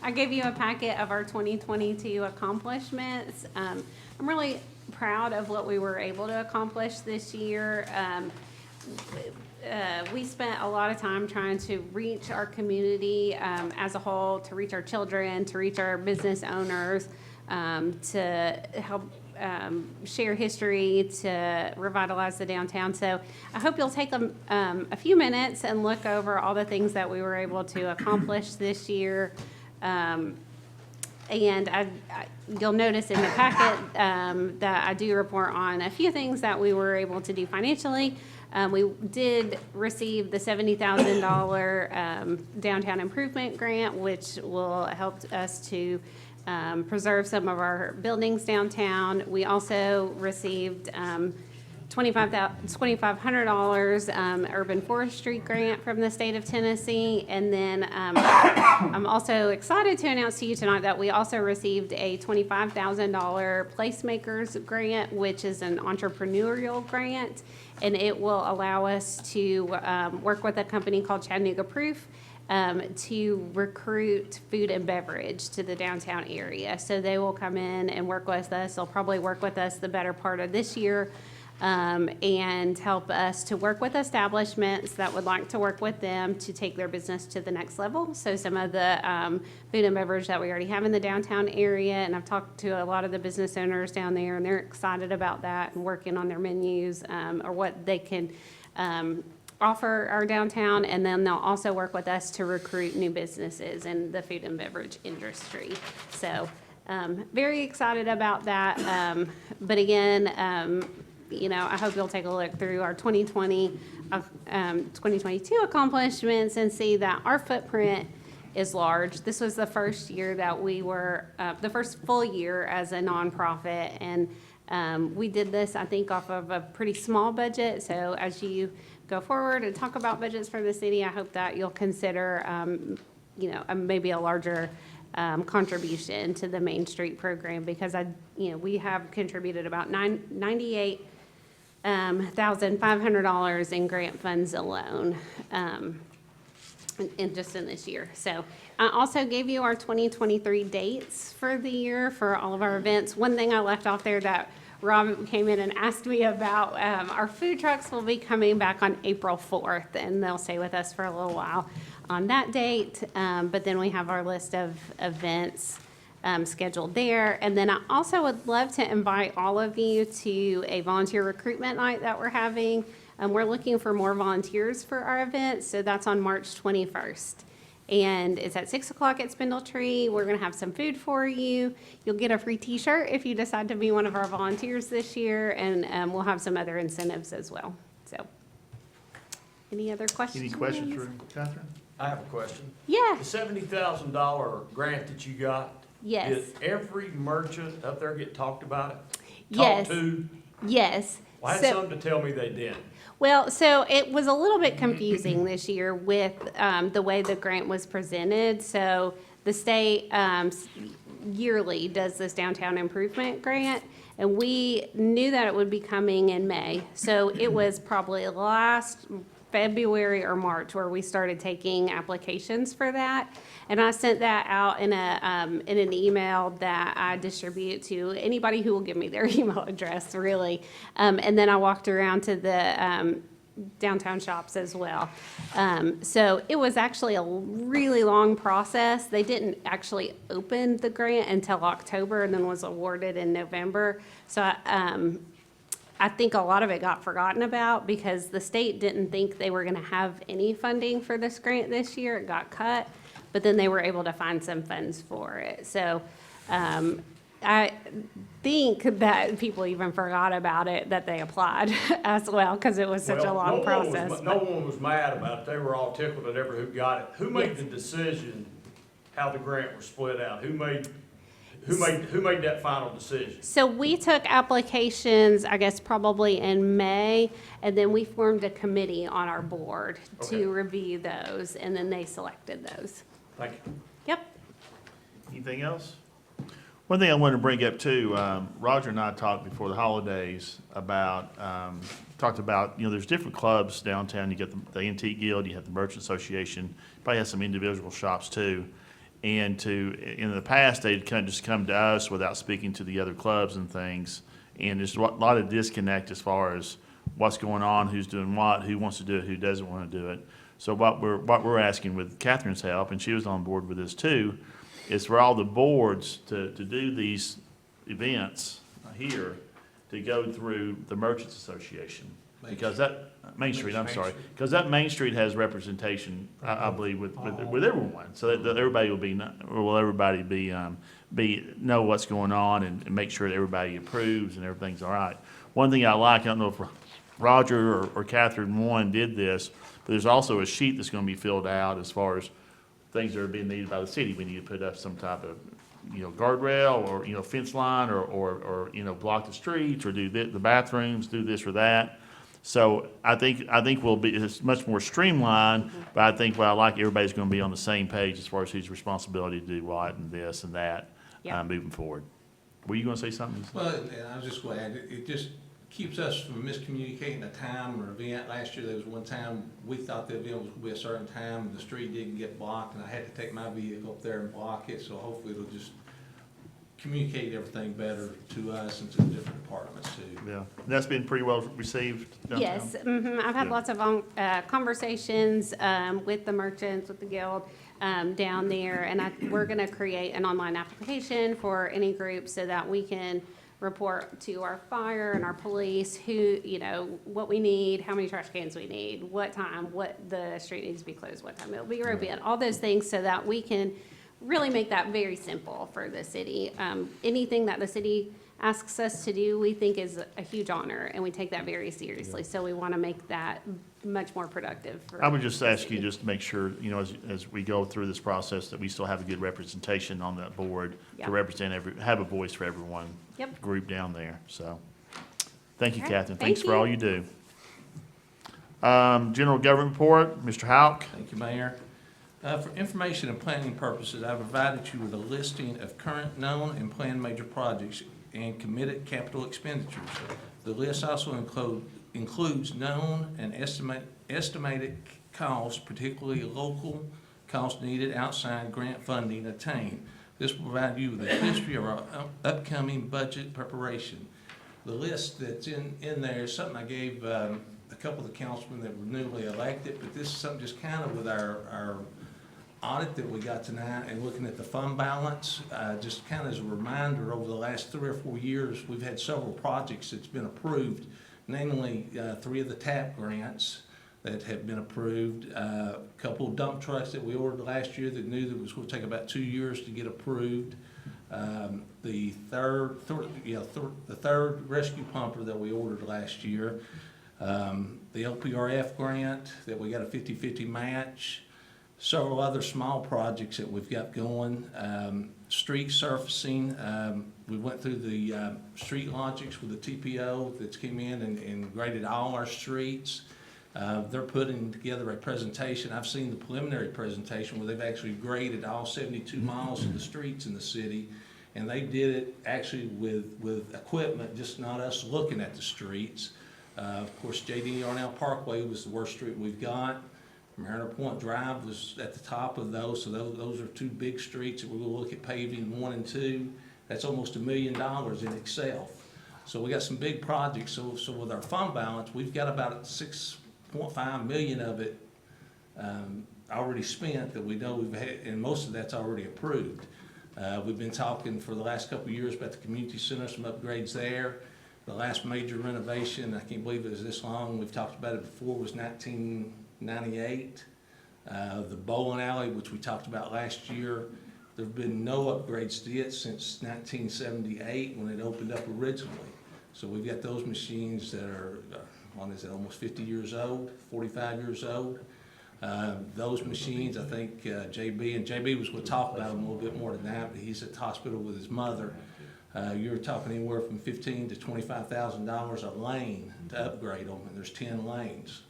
B: I gave you a packet of our 2022 accomplishments. I'm really proud of what we were able to accomplish this year. We spent a lot of time trying to reach our community as a whole, to reach our children, to reach our business owners, to help share history, to revitalize the downtown. So I hope you'll take a few minutes and look over all the things that we were able to accomplish this year. And you'll notice in the packet that I do report on a few things that we were able to do financially. We did receive the $70,000 downtown improvement grant, which will help us to preserve some of our buildings downtown. We also received $2,500 urban forestry grant from the state of Tennessee. And then I'm also excited to announce to you tonight that we also received a $25,000 Placemakers grant, which is an entrepreneurial grant. And it will allow us to work with a company called Chattanooga Proof to recruit food and beverage to the downtown area. So they will come in and work with us. They'll probably work with us the better part of this year and help us to work with establishments that would like to work with them to take their business to the next level. So some of the food and beverage that we already have in the downtown area, and I've talked to a lot of the business owners down there, and they're excited about that and working on their menus or what they can offer our downtown, and then they'll also work with us to recruit new businesses in the food and beverage industry. So very excited about that. But again, you know, I hope you'll take a look through our 2022 accomplishments and see that our footprint is large. This was the first year that we were, the first full year as a nonprofit, and we did this, I think, off of a pretty small budget. So as you go forward and talk about budgets for the city, I hope that you'll consider, you know, maybe a larger contribution to the Main Street program, because we have contributed about $98,500 in grant funds alone, in just in this year. So I also gave you our 2023 dates for the year for all of our events. One thing I left off there that Rob came in and asked me about, our food trucks will be coming back on April 4th, and they'll stay with us for a little while on that date. But then we have our list of events scheduled there. And then I also would love to invite all of you to a volunteer recruitment night that we're having. We're looking for more volunteers for our event, so that's on March 21st. And it's at 6 o'clock at Spindletree. We're gonna have some food for you. You'll get a free t-shirt if you decide to be one of our volunteers this year, and we'll have some other incentives as well. So, any other questions?
A: Any questions for Catherine?
K: I have a question.
B: Yeah,
K: The $70,000 grant that you got,
B: yes,
K: did every merchant up there get talked about it?
B: yes,
K: Talked to?
B: yes.
K: Well, I had
B: So-
K: some to tell me they didn't.
B: Well, so it was a little bit confusing this year with the way the grant was presented. So the state yearly does this downtown improvement grant, and we knew that it would be coming in May. So it was probably last February or March where we started taking applications for that. And I sent that out in an email that I distribute to anybody who will give me their email address, really. And then I walked around to the downtown shops as well. So it was actually a really long process. They didn't actually open the grant until October, and then was awarded in November. So I think a lot of it got forgotten about because the state didn't think they were gonna have any funding for this grant this year. It got cut, but then they were able to find some funds for it. So I think that people even forgot about it, that they applied as well, because it was such a
K: Well,
B: long process.
K: No one was mad about it. They were all tickled at every who got it. Who made
B: Yes.
K: the decision how the grant was split out? Who made that final decision?
B: So we took applications, I guess, probably in May, and then we formed a committee on our board
K: Okay.
B: to review those, and then they selected those.
K: Thank you.
B: Yep.
A: Anything else? One thing I wanted to bring up too, Roger and I talked before the holidays about, there's different clubs downtown. You get the Antique Guild, you have the Merchant Association, probably have some individual shops too. And in the past, they'd kind of just come to us without speaking to the other clubs and things. And there's a lot of disconnect as far as what's going on, who's doing what, who wants to do it, who doesn't want to do it. So what we're asking with Catherine's help, and she was on board with this too, is for all the boards to do these events here, to go through the Merchants Association. Because that, Main Street, I'm sorry, because that Main Street has representation, I believe, with everyone. So that everybody know what's going on and make sure that everybody approves and everything's all right. One thing I like, I don't know if Roger or Catherine did this, but there's also a sheet that's gonna be filled out as far as things that are being needed by the city. We need to put up some type of, guardrail or, fence line or, block the streets or do the bathrooms, do this or that. So I think it's much more streamlined, but I think what I like, everybody's gonna be on the same page as far as whose responsibility to do what and this and that,
B: Yeah.
A: moving forward. Were you gonna say something?
H: Well, and I was just glad, it just keeps us from miscommunicating a time or event. Last year, there was one time, we thought the event was gonna be a certain time, and the street didn't get blocked, and I had to take my vehicle up there and block it, so hopefully it'll just communicate everything better to us and to the different departments too.
A: Yeah, that's been pretty well received downtown?
B: Yes, I've had
A: Yeah.
B: lots of conversations with the merchants, with the guild down there, and we're gonna create an online application for any group so that we can report to our fire and our police who, what we need, how many trash cans we need, what time, what the street needs to be closed, what time it'll be open, all those things, so that we can really make that very simple for the city. Anything that the city asks us to do, we think is a huge honor, and we take that very seriously. So we want to make that much more productive. For
A: I would just
B: the
A: ask you
B: city.
A: just to make sure, as we go through this process, that we still have a good representation on that board
B: Yeah.
A: to represent have a voice for everyone.
B: Yep.
A: Group down there, so. Thank you,
B: All right,
A: Catherine.
B: thank
A: Thanks for all
B: you.
A: you do. General Government Report, Mr. Hauk.
H: Thank you, Mayor. For information and planning purposes, I provided you with a listing of current known and planned major projects and committed capital expenditures. The list also includes known and estimated costs, particularly local costs needed outside grant funding attained. This will provide you with a history of our upcoming budget preparation. The list that's in there is something I gave a couple of the councilmen that were newly elected, but this is something just kind of with our audit that we got tonight and looking at the fund balance, just kind of as a reminder, over the last 3 or 4 years, we've had several projects that's been approved, namely 3 of the TAP grants that have been approved, a couple of dump trucks that we ordered last year that knew that it was going to take about 2 years to get approved. The third rescue pumper that we ordered last year, the LPRF grant that we got a 50-50 match, several other small projects that we've got going. Street surfacing, we went through the street logics with the TPO that's came in and graded all our streets. They're putting together a presentation. I've seen the preliminary presentation where they've actually graded all 72 miles of the streets in the city. And they did it actually with equipment, just not us looking at the streets. Of course, J.D. Yarnell Parkway was the worst street we've got. Mariner Point Drive was at the top of those, so those are 2 big streets that we're gonna look at paving 1 and 2. That's almost $1 million in itself. So we got some big projects, so with our fund balance, we've got about 6.5 million of it already spent that we know we've had, and most of that's already approved. We've been talking for the last couple of years about the community center, some upgrades there. The last major renovation, I can't believe it was this long, we've talked about it before, was 1998. The bowling alley, which we talked about last year, there have been no upgrades to it since 1978 when it opened up originally. So we've got those machines that are, almost 50 years old, 45 years old. Those machines, I think JB was going to talk about them a little bit more than that, but he's at the hospital with his mother. You're talking anywhere from $15,000 to $25,000 a lane to upgrade them, and there's 10 lanes.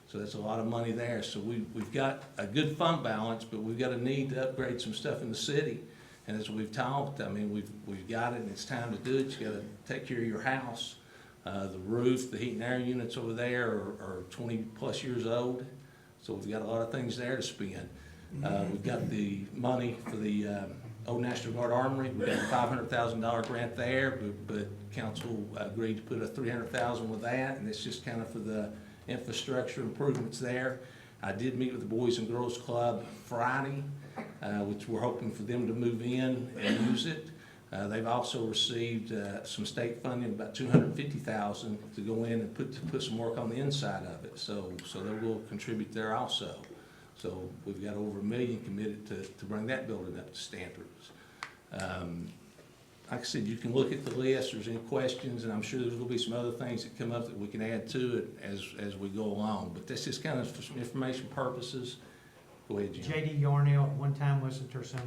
H: So that's a lot of money there. So we've got a good fund balance, but we've got a need to upgrade some stuff in the city. And as we've talked, I mean, we've got it, and it's time to do it. You got to take care of your house. The roof, the heat and air units over there are 20-plus years old. So we've got a lot of things there to spend. We've got the money for the Old National Guard Armory. We got a $500,000 grant there, but council agreed to put a $300,000 with that, and it's just kind of for the infrastructure improvements there. I did meet with the Boys and Girls Club Friday, which we're hoping for them to move in and use it. They've also received some state funding, about $250,000 to go in and put some work on the inside of it. So they will contribute there also. So we've got over $1 million committed to bring that building up to standards. Like I said, you can look at the list, if there's any questions, and I'm sure there's gonna be some other things that come up that we can add to it as we go along. But that's just kind of for some information purposes. Go ahead, Jim.
C: J.D. Yarnell, at one time, wasn't there some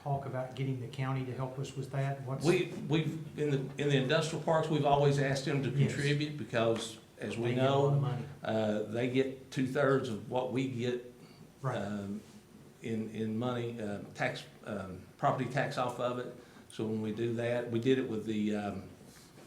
C: talk about getting the county to help us with that?
H: We've in the industrial parks, we've always asked them to
C: Yes.
H: contribute because, as we
C: They get a lot of
H: know,
C: money.
H: they get 2/3 of what we get
C: Right.
H: in money, property tax off of it. So when we do that, we did it with the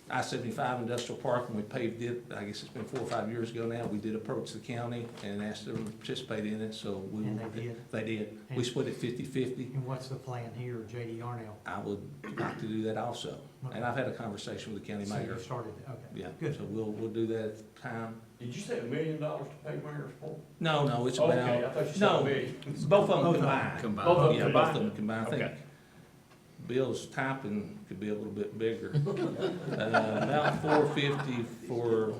H: I-75 Industrial Park, and we paved it, I guess it's been 4 or 5 years ago now. We did approach the county and asked them to participate in it, so we.
C: And they did?
H: They did. We
C: And-
H: split it 50/50.
C: And what's the plan here, J.D. Yarnell?
H: I would like to do that also. And I've had a conversation with the county
C: So
H: mayor.
C: you started, okay.
H: Yeah,
C: Good.
H: so we'll do that at the time.
K: Did you say $1 million to pay Mayor's Point?
H: No, it's
K: Okay,
H: about,
K: I thought you said
H: no,
K: $1 million.
H: both of them
C: Both of them
H: combined.
K: Both of them
H: Yeah, both
K: combined?
H: of them combined. I think
K: Okay.
H: Bill's typing could be a little bit bigger. About 450 for,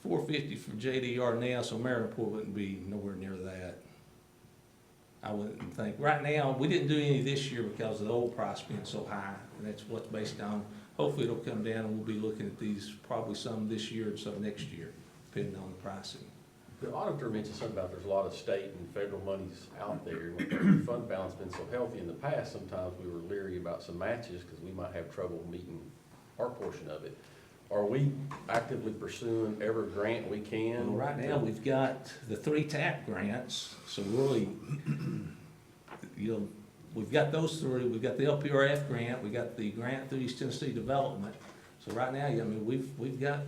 H: 450 for JD Yarnell, so Marylandport wouldn't be nowhere near that. I wouldn't think. Right now, we didn't do any this year because of the oil price being so high, and that's what's based on. Hopefully it'll come down, and we'll be looking at these, probably some this year and some next year, depending on the pricing.
E: The auditor mentioned something about there's a lot of state and federal monies out there. With the fund balance been so healthy in the past, sometimes we were leery about some matches because we might have trouble meeting our portion of it. Are we actively pursuing every grant we can?
H: Well, right now, we've got the 3 TAP grants, so really, we've got those 3. We've got the LPRF grant, we got the grant through East Tennessee Development. So right now, I mean, we've got,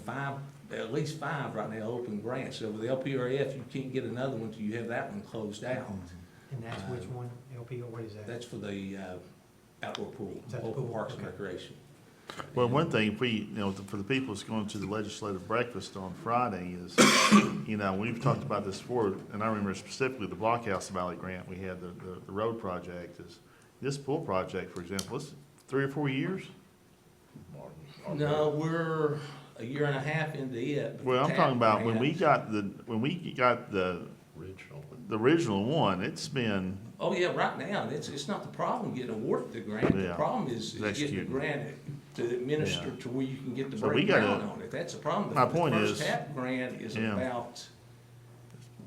H: 5, at least 5 right now open grants. So with the LPRF, you can't get another one till you have that one closed out.
C: And that's which one, LP, or what is that?
H: That's for the outdoor pool,
C: That's
H: local
C: pool,
H: parks and
C: okay.
H: recreation.
A: Well, one thing, if we, for the people that's going to the legislative breakfast on Friday is, we've talked about this before, and I remember specifically the Blockhouse Valley grant, we had the road project is, this pool project, for example, it's 3 or 4 years?
H: No, we're a year and a half into it. but
A: Well, I'm
H: the
A: talking
H: TAP
A: about when we
H: grant-
A: got the original one, it's been,
H: Oh, yeah, right now, it's not the problem getting awarded the grant. The
A: Yeah.
H: problem is getting the
A: Executing.
H: grant to administer
A: Yeah.
H: to where you can get the
A: So we
H: break
A: gotta-
H: ground on it. That's the problem.
A: My
H: The
A: point
H: first
A: is-
H: TAP grant is
A: Yeah.
H: about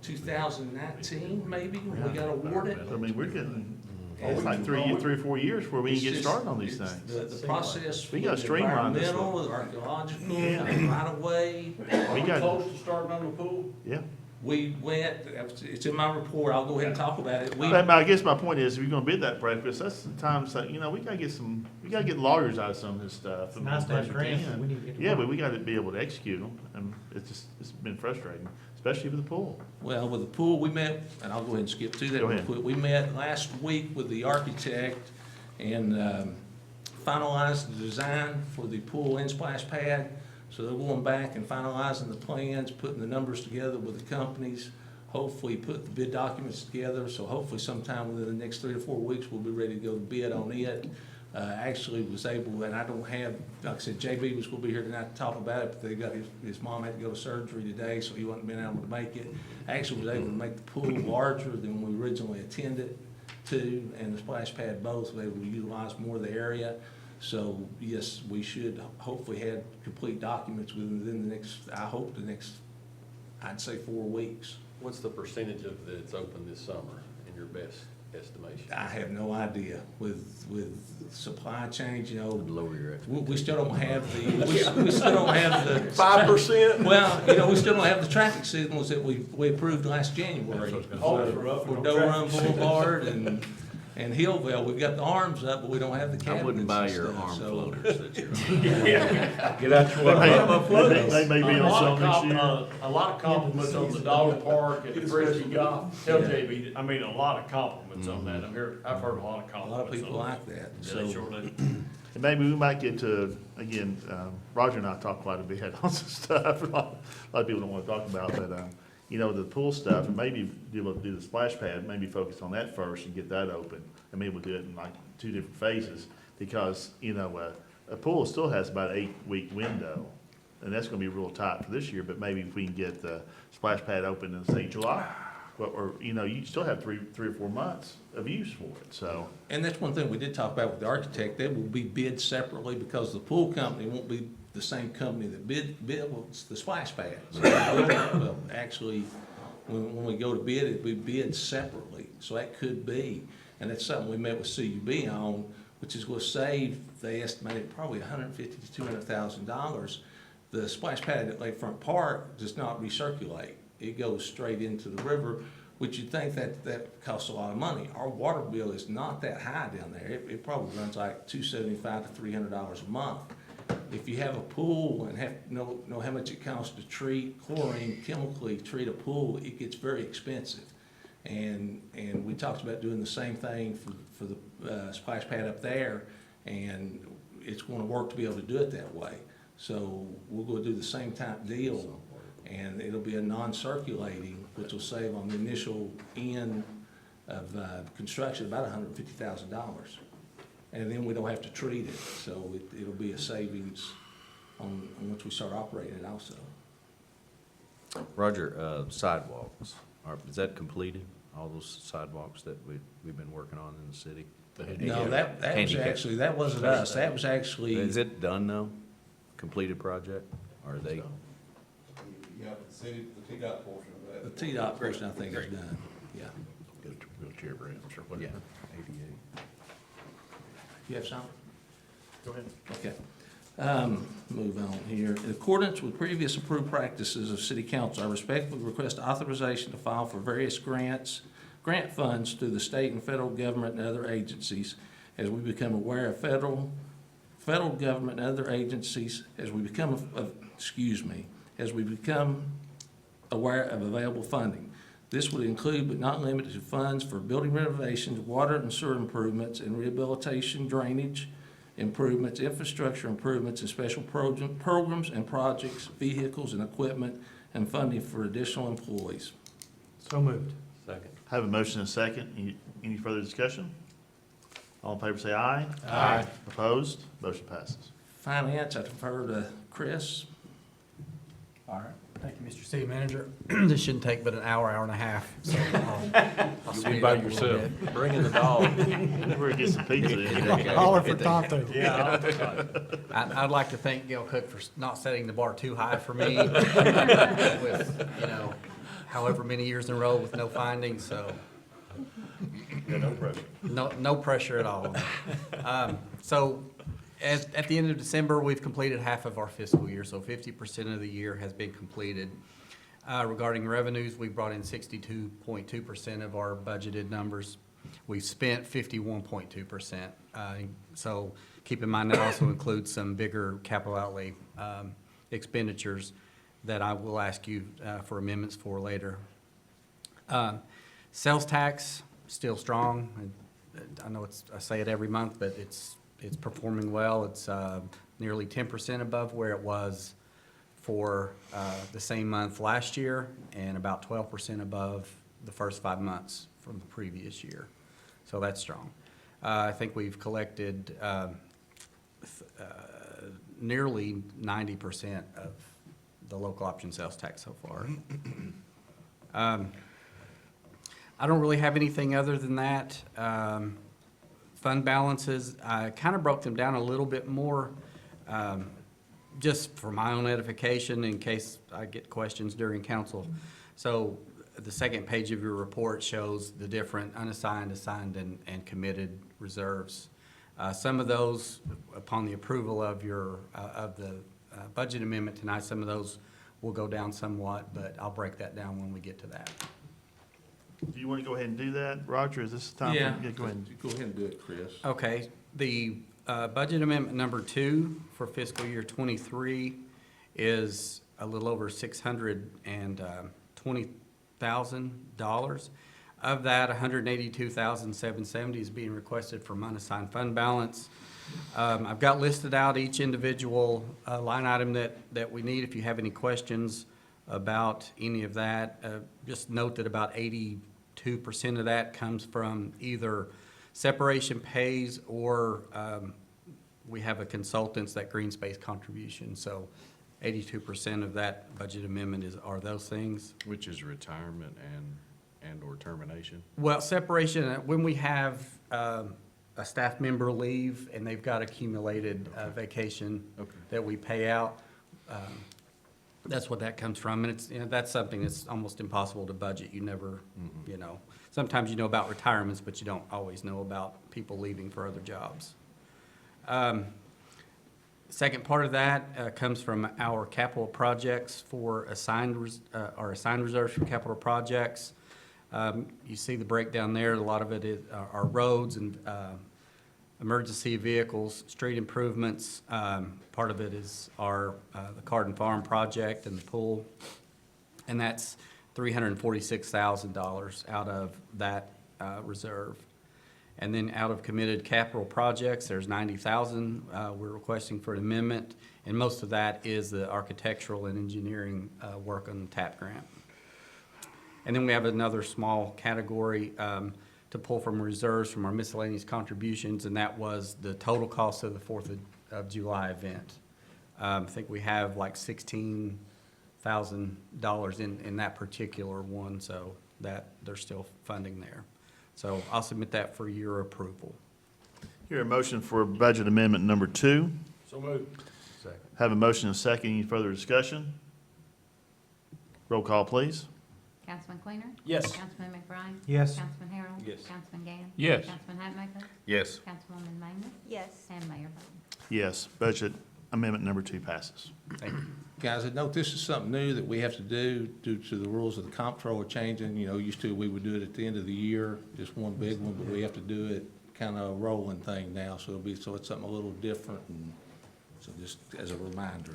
H: 2019, maybe, when we got awarded.
A: I mean, we're getting,
H: And
A: it's like 3 or 4 years where we can
H: it's
A: get
H: just-
A: started on these
H: it's
A: things.
H: The process.
A: We gotta
H: with
A: streamline this
H: Environmental, archaeological,
A: Yeah.
H: right of way.
K: Are
A: We
K: we
A: got-
K: close to starting on the pool?
A: Yeah.
H: We went, it's in my report, I'll go ahead and talk about it. We,
A: But I guess my point is, if you're gonna bid that breakfast, that's the time, so, we gotta get lawyers out of some of this stuff.
C: It's nice to have
A: as we
C: grants,
A: can.
C: but we need to get to
A: Yeah,
C: work.
A: but we gotta be able to execute them, and it's been frustrating, especially with the pool.
H: well, with the pool, we met, and I'll go ahead and skip to that
A: Go
H: real
A: ahead.
H: quick. We met last week with the architect and finalized the design for the pool and splash pad. So they're going back and finalizing the plans, putting the numbers together with the companies, hopefully put the bid documents together. So hopefully sometime within the next 3 to 4 weeks, we'll be ready to go to bid on it. Actually was able, and I don't have, like I said, JB was gonna be here tonight to talk about it, but they got, his mom had to go to surgery today, so he wasn't been able to make it. Actually was able to make the pool larger than we originally intended to, and the splash pad both, were able to utilize more of the area. So, yes, we should hopefully have complete documents within the next, I hope the next, I'd say 4 weeks.
E: What's the percentage of that's open this summer in your best estimation?
H: I have no idea with supply chain,
E: Lower your
H: we still don't have the, we still don't have the.
K: 5%?
H: Well, we still don't have the traffic signals that we approved last January.
K: Oh, for up
H: For
K: on
H: Doe Run
K: traffic.
H: Boulevard and Hillville, we've got the arms up, but we don't have the cabinets and stuff, so-
K: Get out your way.
A: They may be on some next year.
K: A lot of compliments on the dog park and the frisbee golf. Tell JB, I mean, a lot of compliments on that. I've heard a lot of
H: A
K: compliments.
H: lot of people
K: on
H: like that,
K: it. Yeah,
H: so.
K: they sure do.
A: And maybe we might get to, again, Roger and I talk quite a bit on some stuff, a lot of people don't wanna talk about, but, the pool stuff, and maybe be able to do the splash pad, maybe focus on that first and get that open. And maybe we'll do it in like 2 different phases, because, a pool still has about an 8-week window. And that's gonna be real tight for this year, but maybe if we can get the splash pad open in, say, July, or, you still have 3 or 4 months of use for it, so.
H: And that's one thing we did talk about with the architect, they will be bid separately because the pool company won't be the same company that builds the splash pad. So well, actually, when we go to bid, it'll be bid separately, so that could be, and that's something we met with CUB on, which is gonna save, they estimated probably $150,000 to $200,000. The splash pad at Lakefront Park does not recirculate. It goes straight into the river, which you'd think that costs a lot of money. Our water bill is not that high down there. It probably runs like $275 to $300 a month. If you have a pool and know how much it costs to treat chemically treat a pool, it gets very expensive. And we talked about doing the same thing for the splash pad up there, and it's gonna work to be able to do it that way. So we'll go do the same type deal, and it'll be a non-circulating, which will save on the initial end of construction about $150,000. And then we don't have to treat it, so it'll be a savings on once we start operating it also.
E: Roger, sidewalks, is that completed? All those sidewalks that we've been working on in the city?
H: No, that was
E: Handicap.
H: actually, that wasn't us, that was actually.
E: Is it done though? Completed project? Or are they?
I: Yeah, the city, the T-Dot portion of that.
H: The T-Dot portion, I think, is done, yeah.
A: Wheelchair ramps or
E: Yeah,
A: whatever.
E: 88.
H: You have something?
A: Go ahead.
H: Okay. Move on here. In accordance with previous approved practices of city council, I respectfully request authorization to file for various grant funds through the state and federal government and other agencies as we become aware of federal government and other agencies, as we become aware of available funding. This would include but not limited to funds for building renovations, water and sewer improvements, and rehabilitation, drainage improvements, infrastructure improvements, and special programs and projects, vehicles and equipment, and funding for additional employees.
C: So moved.
E: Second.
A: Have a motion and a second. Any further discussion? All in favor say aye.
L: Aye.
A: Opposed? Motion passes.
H: Finance, I defer to Chris.
M: All right, thank you, Mr. City Manager. This shouldn't take but an hour, hour and a half, so I'll
L: You'll
M: speed
L: be
M: it
L: by
M: up a little
L: yourself.
M: bit.
E: Bring in the dog.
A: We're gonna get some pizza in.
C: Holler for Tonto.
M: I'd like to thank Gail Cook for not setting the bar too high for me with, however many years in a row with no findings, so.
A: No pressure.
M: No pressure at all. So at the end of December, we've completed half of our fiscal year, so 50% of the year has been completed. Regarding revenues, we brought in 62.2% of our budgeted numbers. We've spent 51.2%. So keep in mind that also includes some bigger capital outlay expenditures that I will ask you for amendments for later. Sales tax, still strong. I know I say it every month, but it's performing well. It's nearly 10% above where it was for the same month last year, and about 12% above the first 5 months from the previous year. So that's strong. I think we've collected nearly 90% of the local option sales tax so far. I don't really have anything other than that. Fund balances, I kind of broke them down a little bit more, just for my own edification in case I get questions during council. So the second page of your report shows the different unassigned, assigned, and committed reserves. Some of those, upon the approval of the budget amendment tonight, some of those will go down somewhat, but I'll break that down when we get to that.
A: Do you want to go ahead and do that, Roger? Is this the time?
H: Yeah,
A: Go ahead.
H: go ahead and do it, Chris.
M: Okay, the budget amendment number 2 for fiscal year '23 is a little over $620,000. Of that, $182,770 is being requested from unassigned fund balance. I've got listed out each individual line item that we need. If you have any questions about any of that, just note that about 82% of that comes from either separation pays or we have a consultants that green space contribution. So 82% of that budget amendment are those things.
E: Which is retirement and/or termination?
M: Well, separation, when we have a staff member leave and they've got accumulated vacation that we pay out, that's what that comes from. And it's, that's something that's almost impossible to budget. You never, sometimes you know about retirements, but you don't always know about people leaving for other jobs. Second part of that comes from our capital projects for assigned reserves for capital projects. You see the breakdown there, a lot of it is, are roads and emergency vehicles, street improvements. Part of it is the Carden Farm project and the pool, and that's $346,000 out of that reserve. And then out of committed capital projects, there's $90,000 we're requesting for an amendment, and most of that is the architectural and engineering work on the TAP grant. And then we have another small category to pull from reserves from our miscellaneous contributions, and that was the total cost of the 4th of July event. I think we have like $16,000 in that particular one, so that there's still funding there. So I'll submit that for your approval.
A: Hear a motion for budget amendment number 2.
K: So moved.
A: Have a motion and a second. Any further discussion? Roll call, please.
N: Councilman Quainer?
K: Yes.
N: Councilman McBride?
C: Yes.
N: Councilman Harrell?
K: Yes.
N: Councilman Gann?
D: Yes.
N: Councilman Hatmaker?
E: Yes.
N: Councilwoman Manis?
J: Yes.
N: And Mayor Bowden.
A: Yes, budget amendment number 2 passes.
M: Thank you.
H: Guys, I note this is something new that we have to do due to the rules of the comptroller changing. You know, used to, we would do it at the end of the year, just one big one, but we have to do it kind of a rolling thing now, so it's something a little different, and so just as a reminder.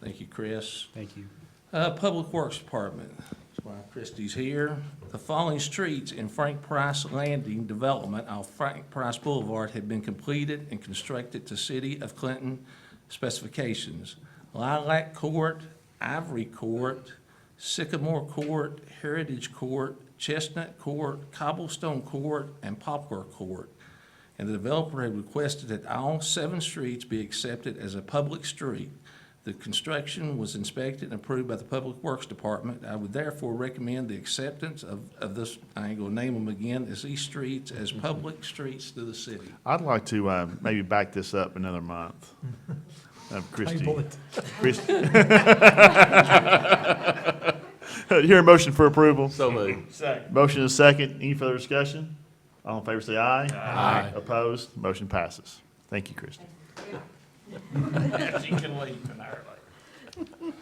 H: Thank you, Chris.
M: Thank you.
H: Public Works Department, that's why Christie's here. The following streets in Frank Price Landing development off Frank Price Boulevard have been completed and constructed to City of Clinton specifications. Lilac Court, Ivory Court, Sycamore Court, Heritage Court, Chestnut Court, Cobblestone Court, and Poplar Court. And the developer had requested that all 7 streets be accepted as a public street. The construction was inspected and approved by the Public Works Department. I would therefore recommend the acceptance of this, I ain't gonna name them again, as these streets as public streets to the city.
A: I'd like to maybe back this up another month. Christie.
C: Table it.
A: Hear a motion for approval?
E: So moved.
K: Second.
A: Motion is second. Any further discussion? All in favor say aye.
L: Aye.
A: Opposed? Motion passes. Thank you, Christie.
K: She can leave an hour later.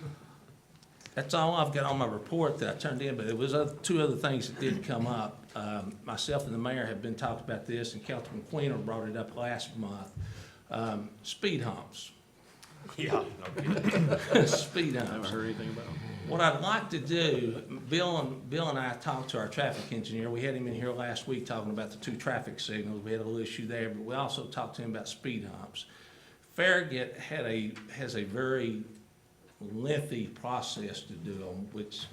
H: That's all I've got on my report that I turned in, but it was 2 other things that did come up. Myself and the mayor have been talking about this, and Councilman Queener brought it up last month. Speed humps.
K: Yeah.
H: Speed humps.
E: Heard anything about them?
H: What I'd like to do, Bill and I talked to our traffic engineer. We had him in here last week talking about the 2 traffic signals. We had a little issue there, but we also talked to him about speed humps. Farragut has a very lengthy process to do on which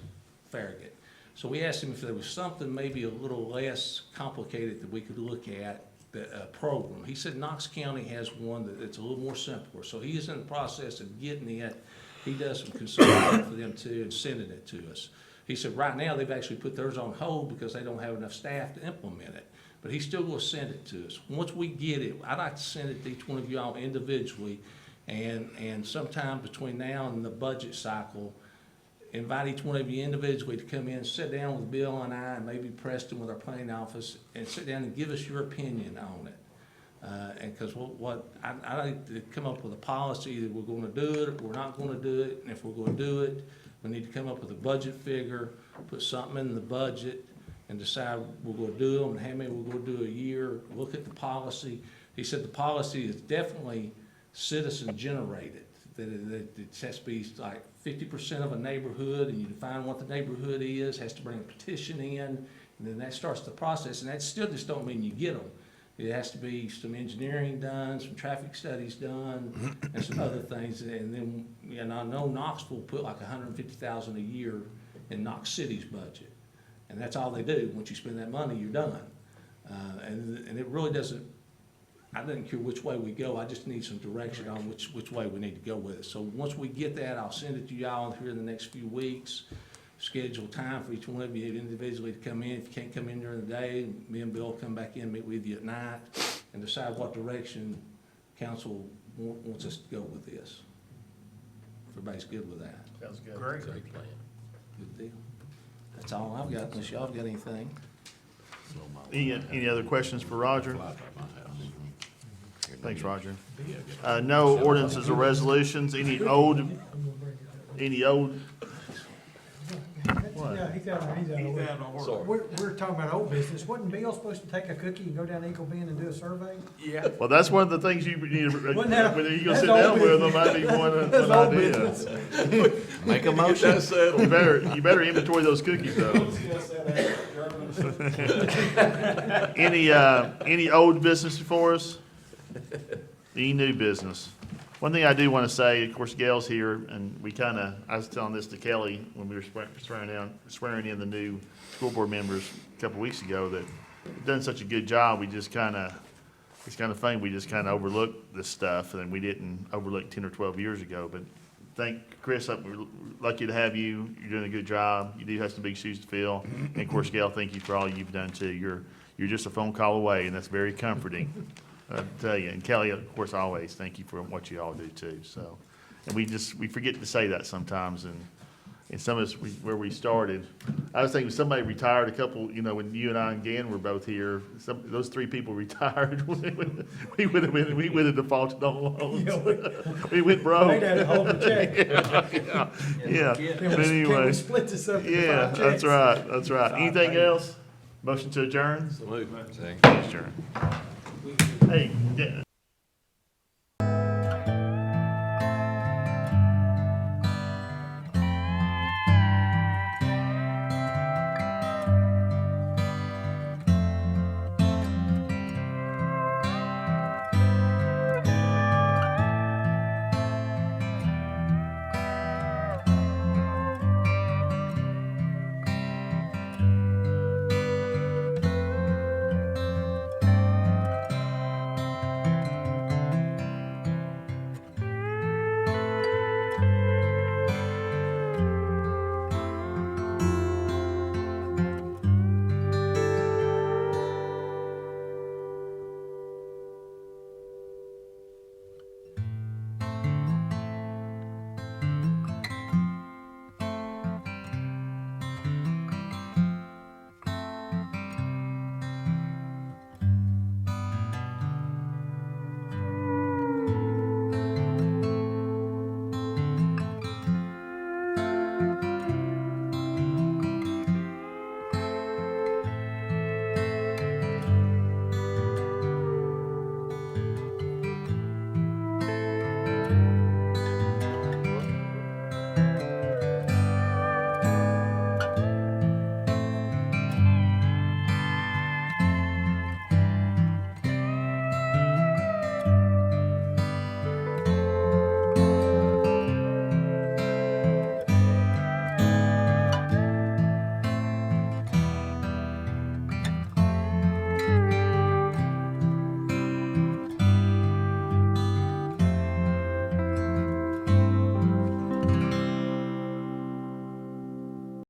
H: Farragut. So we asked him if there was something maybe a little less complicated that we could look at, a program. He said Knox County has one that's a little more simpler. So he is in the process of getting it. He does some consulting for them too and sending it to us. He said right now they've actually put theirs on hold because they don't have enough staff to implement it. But he's still going to send it to us. Once we get it, I'd like to send it to each one of y'all individually, and sometime between now and the budget cycle, invite each one of you individually to come in, sit down with Bill and I, and maybe Preston with our planning office, and sit down and give us your opinion on it. And because I'd like to come up with a policy that we're going to do it, or we're not going to do it, and if we're going to do it, we need to come up with a budget figure, put something in the budget, and decide we're going to do them, and how many we're going to do a year, look at the policy. He said the policy is definitely citizen generated, that it has to be like 50% of a neighborhood, and you define what the neighborhood is, has to bring a petition in, and then that starts the process, and that still just don't mean you get them. It has to be some engineering done, some traffic studies done, and some other things, and then, I know Knoxville put like $150,000 a year in Knox City's budget. And that's all they do. Once you spend that money, you're done. And it really doesn't, I didn't care which way we go. I just need some direction on which way we need to go with it. So once we get that, I'll send it to y'all here in the next few weeks. Schedule time for each one of you individually to come in. If you can't come in during the day, me and Bill will come back in, meet with you at night, and decide what direction council wants us to go with this. Everybody's good with that?
A: Sounds good.
K: Great.
E: Great plan.
H: Good deal. That's all I've got, unless y'all have got anything.
A: Any other questions for Roger? Thanks, Roger. No ordinances or resolutions. Any old?
C: Yeah, he He's out of order. We're talking about old business. Wasn't Bill supposed to take a cookie and go down Eagle Bend and do a survey?
K: Yeah.
A: Well, that's one of the things you need to,
C: Wasn't that-
A: when you go
C: that's
A: sit
C: old
A: down with them,
C: business.
A: might be one
C: That's old
A: idea.
C: business.
E: Make a
K: Get
E: motion.
K: that settled.
A: You better inventory those cookies though. Any old business before us? Any new business? One thing I do want to say, of course, Gail's here, and I was telling this to Kelly when we were swearing in the new school board members a couple weeks ago, that we've done such a good job, it's kind of funny, we just kind of overlooked this stuff, and we didn't overlook 10 or 12 years ago, but thank Chris, we're lucky to have you, you're doing a good job, you do have some big shoes to fill, and of course, Gail, thank you for all you've done too, you're just a phone call away, and that's very comforting. I tell you, and Kelly, of course, always, thank you for what you all do too, so. And we forget to say that sometimes, and some of us, where we started, I was thinking somebody retired a couple, when you and I and Gann were both here, those three people retired, we would have defaulted on loans. We went broke.
C: They'd have to hold the check.
A: Yeah,
C: Can
A: but
C: we
A: anyway,
C: split this up into
A: yeah,
C: 5
A: that's
C: checks?
A: right, that's right. Anything else? Motion to adjourn?
E: Second.
A: Adjourn. Hey,